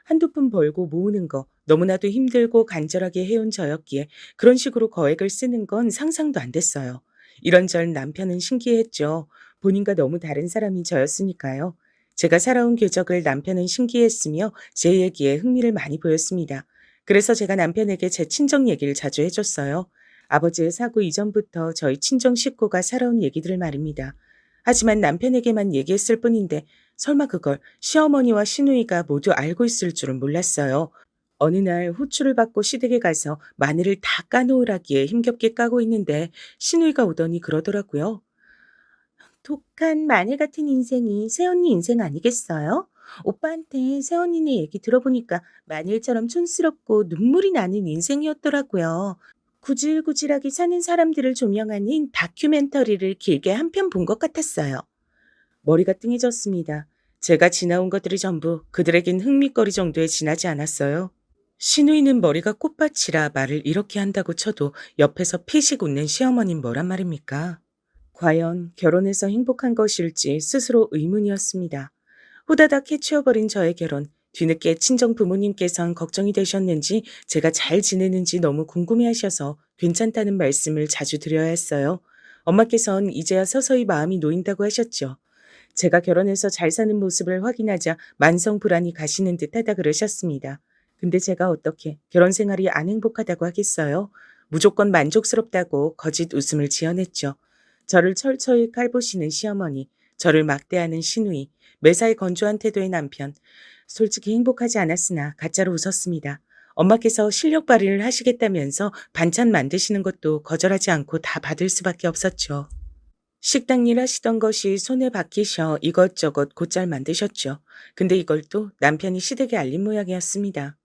한두 푼 벌고 모으는 거 너무나도 힘들고 간절하게 해온 저였기에 그런 식으로 거액을 쓰는 건 상상도 안 됐어요. 이런저런 남편은 신기했죠. 본인과 너무 다른 사람이 저였으니까요. 제가 살아온 궤적을 남편은 신기했으며 제 얘기에 흥미를 많이 보였습니다. 그래서 제가 남편에게 제 친정 얘기를 자주 해줬어요. 아버지의 사고 이전부터 저희 친정 식구가 살아온 얘기들을 말입니다. 하지만 남편에게만 얘기했을 뿐인데 설마 그걸 시어머니와 시누이가 모두 알고 있을 줄은 몰랐어요. 어느 날 호출을 받고 시댁에 가서 마늘을 다 까놓으라기에 힘겹게 까고 있는데 시누이가 오더니 그러더라고요. 독한 마늘 같은 인생이 새언니 인생 아니겠어요? 오빠한테 새언니네 얘기 들어보니까 마늘처럼 촌스럽고 눈물이 나는 인생이었더라고요. 구질구질하게 사는 사람들을 조명하는 다큐멘터리를 길게 한 편 본 것 같았어요. 머리가 띵해졌습니다. 제가 지나온 것들이 전부 그들에겐 흥미거리 정도에 지나지 않았어요. 시누이는 머리가 꽃밭이라 말을 이렇게 한다고 쳐도 옆에서 피식 웃는 시어머니는 뭐란 말입니까? 과연 결혼해서 행복한 것일지 스스로 의문이었습니다. 후다닥 해치워버린 저의 결혼, 뒤늦게 친정 부모님께선 걱정이 되셨는지 제가 잘 지내는지 너무 궁금해하셔서 괜찮다는 말씀을 자주 드려야 했어요. 엄마께선 이제야 서서히 마음이 놓인다고 하셨죠. 제가 결혼해서 잘 사는 모습을 확인하자 만성 불안이 가시는 듯하다 그러셨습니다. 근데 제가 어떻게 결혼 생활이 안 행복하다고 하겠어요? 무조건 만족스럽다고 거짓 웃음을 지어냈죠. 저를 철저히 깔보시는 시어머니, 저를 막대하는 시누이, 매사에 건조한 태도의 남편. 솔직히 행복하지 않았으나 가짜로 웃었습니다. 엄마께서 실력 발휘를 하시겠다면서 반찬 만드시는 것도 거절하지 않고 다 받을 수밖에 없었죠. 식당 일 하시던 것이 손에 박히셔 이것저것 곧잘 만드셨죠. 근데 이걸 또 남편이 시댁에 알린 모양이었습니다.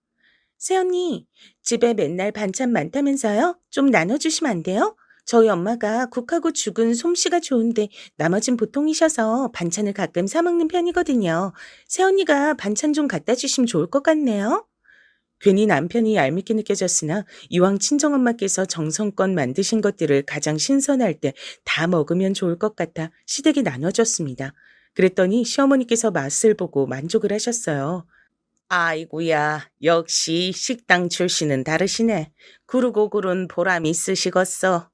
새언니, 집에 맨날 반찬 많다면서요? 좀 나눠주시면 안 돼요? 저희 엄마가 국하고 죽은 솜씨가 좋은데 나머진 보통이셔서 반찬을 가끔 사 먹는 편이거든요. 새언니가 반찬 좀 갖다 주시면 좋을 것 같네요. 괜히 남편이 얄밉게 느껴졌으나 이왕 친정엄마께서 정성껏 만드신 것들을 가장 신선할 때 다 먹으면 좋을 것 같아 시댁에 나눠줬습니다. 그랬더니 시어머니께서 맛을 보고 만족을 하셨어요. 아이고야, 역시 식당 출신은 다르시네. 구르고 구른 보람이 있으시겠어.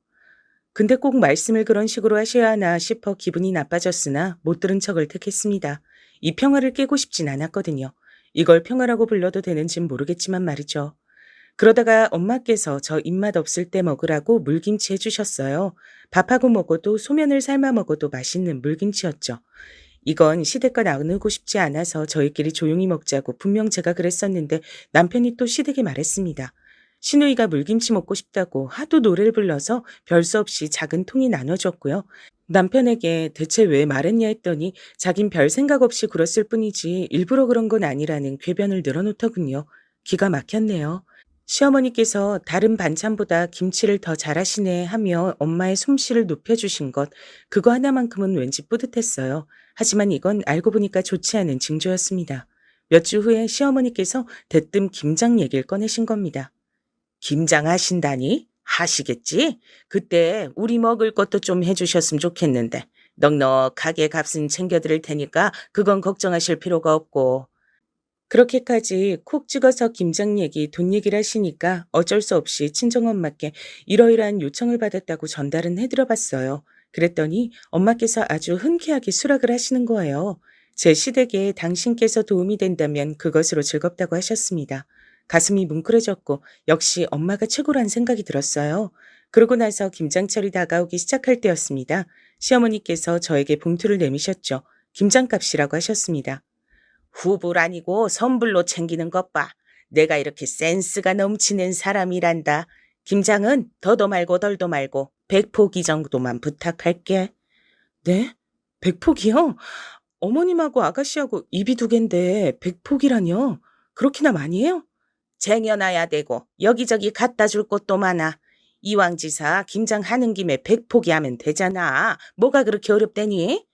근데 꼭 말씀을 그런 식으로 하셔야 하나 싶어 기분이 나빠졌으나 못 들은 척을 택했습니다. 이 평화를 깨고 싶진 않았거든요. 이걸 평화라고 불러도 되는진 모르겠지만 말이죠. 그러다가 엄마께서 저 입맛 없을 때 먹으라고 물김치 해주셨어요. 밥하고 먹어도 소면을 삶아 먹어도 맛있는 물김치였죠. 이건 시댁과 나누고 싶지 않아서 저희끼리 조용히 먹자고 분명 제가 그랬었는데 남편이 또 시댁에 말했습니다. 시누이가 물김치 먹고 싶다고 하도 노래를 불러서 별 수 없이 작은 통이 나눠줬고요. 남편에게 대체 왜 말했냐 했더니 자긴 별 생각 없이 굴었을 뿐이지 일부러 그런 건 아니라는 궤변을 늘어놓더군요. 기가 막혔네요. 시어머니께서 다른 반찬보다 김치를 더 잘하시네 하며 엄마의 솜씨를 높여주신 것, 그거 하나만큼은 왠지 뿌듯했어요. 하지만 이건 알고 보니까 좋지 않은 징조였습니다. 몇 주 후에 시어머니께서 대뜸 김장 얘기를 꺼내신 겁니다. 김장 하신다니? 하시겠지? 그때 우리 먹을 것도 좀 해주셨으면 좋겠는데 넉넉하게 값은 챙겨드릴 테니까 그건 걱정하실 필요가 없고. 그렇게까지 콕 찍어서 김장 얘기, 돈 얘기를 하시니까 어쩔 수 없이 친정엄마께 이러이러한 요청을 받았다고 전달은 해드려봤어요. 그랬더니 엄마께서 아주 흔쾌하게 수락을 하시는 거예요. 제 시댁에 당신께서 도움이 된다면 그것으로 즐겁다고 하셨습니다. 가슴이 뭉클해졌고 역시 엄마가 최고란 생각이 들었어요. 그러고 나서 김장철이 다가오기 시작할 때였습니다. 시어머니께서 저에게 봉투를 내미셨죠. 김장값이라고 하셨습니다. 후불 아니고 선불로 챙기는 것 봐. 내가 이렇게 센스가 넘치는 사람이란다. 김장은 더도 말고 덜도 말고 100포기 정도만 부탁할게. 네? 100포기요? 어머님하고 아가씨하고 입이 두 갠데 100포기라뇨? 그렇게나 많이 해요? 쟁여놔야 되고 여기저기 갖다 줄 곳도 많아. 이왕지사 김장하는 김에 100포기 하면 되잖아. 뭐가 그렇게 어렵대니?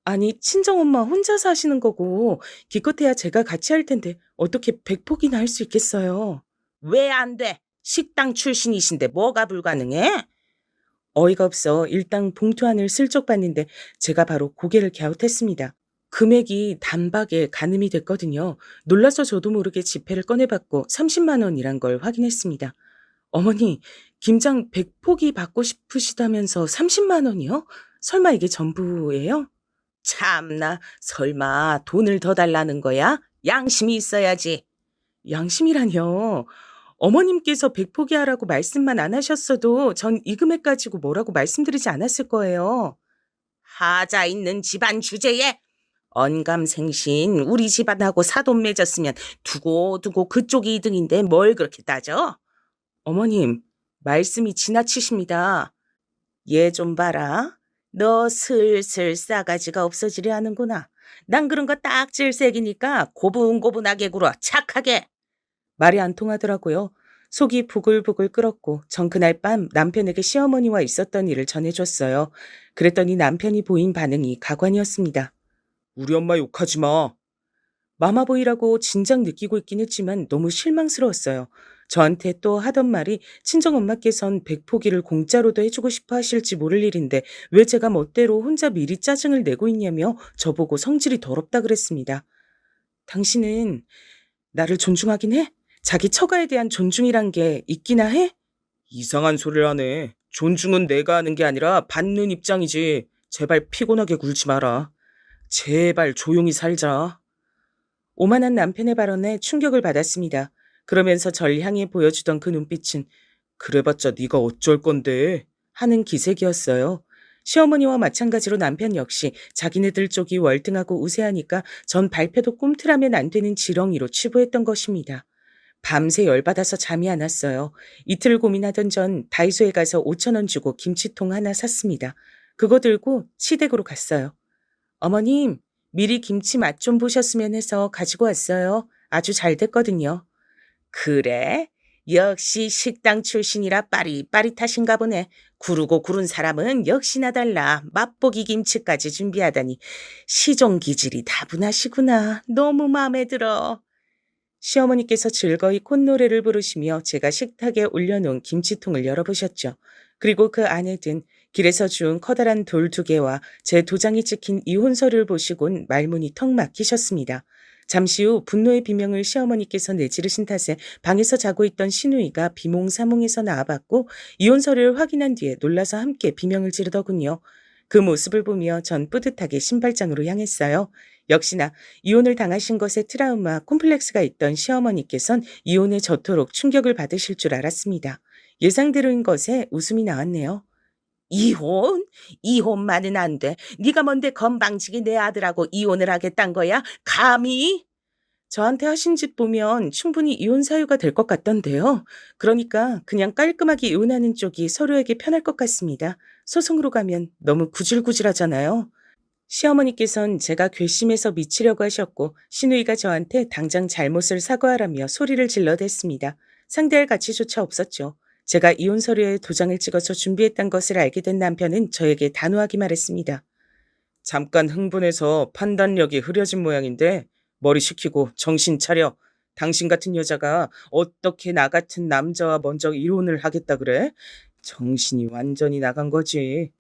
아니, 친정엄마 혼자 사시는 거고 기껏해야 제가 같이 할 텐데 어떻게 100포기나 할 수 있겠어요? 왜 안 돼? 식당 출신이신데 뭐가 불가능해? 어이가 없어 일당 봉투 안을 슬쩍 봤는데 제가 바로 고개를 갸웃했습니다. 금액이 단박에 가늠이 됐거든요. 놀라서 저도 모르게 지폐를 꺼내봤고 30만 원이란 걸 확인했습니다. 어머니, 김장 100포기 받고 싶으시다면서 30만 원이요? 설마 이게 전부예요? 참나, 설마 돈을 더 달라는 거야? 양심이 있어야지. 양심이라뇨. 어머님께서 100포기 하라고 말씀만 안 하셨어도 전 이 금액 가지고 뭐라고 말씀드리지 않았을 거예요. 하자 있는 집안 주제에 언감생신 우리 집안하고 사돈 맺었으면 두고두고 그쪽이 이등인데 뭘 그렇게 따져? 어머님, 말씀이 지나치십니다. 얘 좀 봐라. 너 슬슬 싸가지가 없어지려 하는구나. 난 그런 거 딱 질색이니까 고분고분하게 굴어 착하게. 말이 안 통하더라고요. 속이 부글부글 끓었고 전 그날 밤 남편에게 시어머니와 있었던 일을 전해줬어요. 그랬더니 남편이 보인 반응이 가관이었습니다. 우리 엄마 욕하지 마. 마마보이라고 진작 느끼고 있긴 했지만 너무 실망스러웠어요. 저한테 또 하던 말이 친정엄마께선 100포기를 공짜로도 해주고 싶어 하실지 모를 일인데 왜 제가 멋대로 혼자 미리 짜증을 내고 있냐며 저보고 성질이 더럽다 그랬습니다. 당신은 나를 존중하긴 해? 자기 처가에 대한 존중이란 게 있기나 해? 이상한 소리를 하네. 존중은 내가 하는 게 아니라 받는 입장이지. 제발 피곤하게 굴지 마라. 제발 조용히 살자. 오만한 남편의 발언에 충격을 받았습니다. 그러면서 절 향해 보여주던 그 눈빛은 그래봤자 네가 어쩔 건데 하는 기색이었어요. 시어머니와 마찬가지로 남편 역시 자기네들 쪽이 월등하고 우세하니까 전 발표도 꿈틀하면 안 되는 지렁이로 치부했던 것입니다. 밤새 열받아서 잠이 안 왔어요. 이틀 고민하던 전 다이소에 가서 5천 원 주고 김치통 하나 샀습니다. 그거 들고 시댁으로 갔어요. 어머님, 미리 김치 맛 좀 보셨으면 해서 가지고 왔어요. 아주 잘 됐거든요. 그래? 역시 식당 출신이라 빠릿빠릿하신가 보네. 구르고 구른 사람은 역시나 달라. 맛보기 김치까지 준비하다니. 시종 기질이 다분하시구나. 너무 마음에 들어. 시어머니께서 즐거이 콧노래를 부르시며 제가 식탁에 올려놓은 김치통을 열어보셨죠. 그리고 그 안에 든 길에서 주운 커다란 돌 2개와 제 도장이 찍힌 이혼 서류를 보시곤 말문이 턱 막히셨습니다. 잠시 후 분노의 비명을 시어머니께서 내지르신 탓에 방에서 자고 있던 시누이가 비몽사몽해서 나와봤고 이혼 서류를 확인한 뒤에 놀라서 함께 비명을 지르더군요. 그 모습을 보며 전 뿌듯하게 신발장으로 향했어요. 역시나 이혼을 당하신 것에 트라우마, 콤플렉스가 있던 시어머니께선 이혼에 저토록 충격을 받으실 줄 알았습니다. 예상대로인 것에 웃음이 나왔네요. 이혼? 이혼만은 안 돼. 네가 뭔데 건방지게 내 아들하고 이혼을 하겠단 거야? 감히? 저한테 하신 짓 보면 충분히 이혼 사유가 될 것 같던데요. 그러니까 그냥 깔끔하게 이혼하는 쪽이 서로에게 편할 것 같습니다. 소송으로 가면 너무 구질구질하잖아요. 시어머니께선 제가 괘씸해서 미치려고 하셨고 시누이가 저한테 당장 잘못을 사과하라며 소리를 질러댔습니다. 상대할 가치조차 없었죠. 제가 이혼 서류에 도장을 찍어서 준비했던 것을 알게 된 남편은 저에게 단호하게 말했습니다. 잠깐 흥분해서 판단력이 흐려진 모양인데 머리 식히고 정신 차려. 당신 같은 여자가 어떻게 나 같은 남자와 먼저 이혼을 하겠다 그래? 정신이 완전히 나간 거지.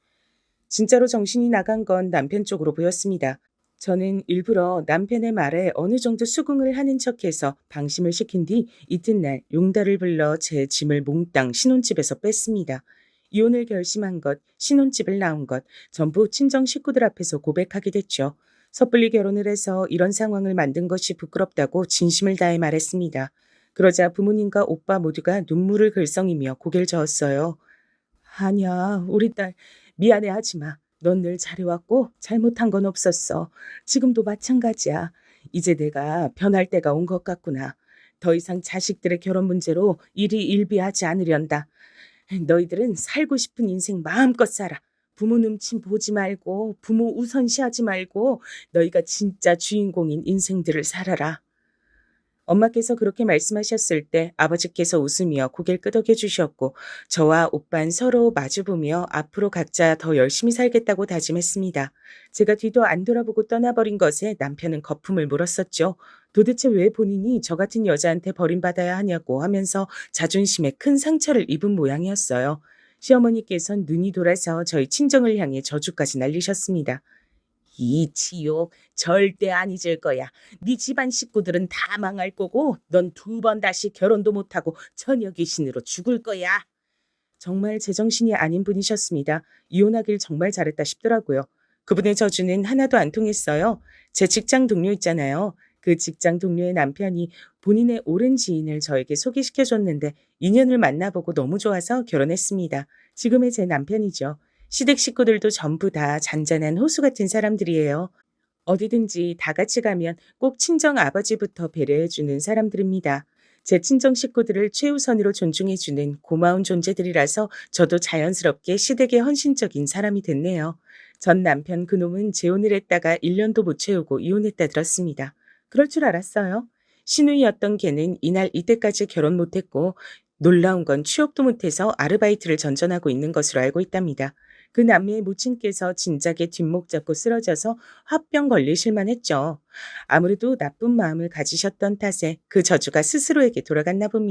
진짜로 정신이 나간 건 남편 쪽으로 보였습니다. 저는 일부러 남편의 말에 어느 정도 수긍을 하는 척해서 방심을 시킨 뒤 이튿날 용달을 불러 제 짐을 몽땅 신혼집에서 뺐습니다. 이혼을 결심한 것, 신혼집을 나온 것, 전부 친정 식구들 앞에서 고백하게 됐죠. 섣불리 결혼을 해서 이런 상황을 만든 것이 부끄럽다고 진심을 다해 말했습니다. 그러자 부모님과 오빠 모두가 눈물을 글썽이며 고개를 저었어요. 아니야, 우리 딸 미안해하지 마. 넌 늘 잘해왔고 잘못한 건 없었어. 지금도 마찬가지야. 이제 내가 변할 때가 온 것 같구나. 더 이상 자식들의 결혼 문제로 일이 일비하지 않으련다. 너희들은 살고 싶은 인생 마음껏 살아. 부모 눈치 보지 말고 부모 우선시하지 말고 너희가 진짜 주인공인 인생들을 살아라. 엄마께서 그렇게 말씀하셨을 때 아버지께서 웃으며 고개를 끄덕여 주셨고 저와 오빤 서로 마주보며 앞으로 각자 더 열심히 살겠다고 다짐했습니다. 제가 뒤도 안 돌아보고 떠나버린 것에 남편은 거품을 물었었죠. 도대체 왜 본인이 저 같은 여자한테 버림받아야 하냐고 하면서 자존심에 큰 상처를 입은 모양이었어요. 시어머니께선 눈이 돌아서 저희 친정을 향해 저주까지 날리셨습니다. 이 지옥 절대 안 잊을 거야. 네 집안 식구들은 다 망할 거고 넌 2번 다시 결혼도 못하고 처녀 귀신으로 죽을 거야. 정말 제정신이 아닌 분이셨습니다. 이혼하길 정말 잘했다 싶더라고요. 그분의 저주는 하나도 안 통했어요. 제 직장 동료 있잖아요. 그 직장 동료의 남편이 본인의 오랜 지인을 저에게 소개시켜줬는데 인연을 만나보고 너무 좋아서 결혼했습니다. 지금의 제 남편이죠. 시댁 식구들도 전부 다 잔잔한 호수 같은 사람들이에요. 어디든지 다 같이 가면 꼭 친정 아버지부터 배려해주는 사람들입니다. 제 친정 식구들을 최우선으로 존중해주는 고마운 존재들이라서 저도 자연스럽게 시댁에 헌신적인 사람이 됐네요. 전 남편 그놈은 재혼을 했다가 1년도 못 채우고 이혼했다 들었습니다. 그럴 줄 알았어요. 시누이였던 걔는 이날 이때까지 결혼 못했고 놀라운 건 취업도 못해서 아르바이트를 전전하고 있는 것으로 알고 있답니다. 그 남매의 모친께서 진작에 뒷목 잡고 쓰러져서 화병 걸리실 만했죠. 아무래도 나쁜 마음을 가지셨던 탓에 그 저주가 스스로에게 돌아갔나 봅니다.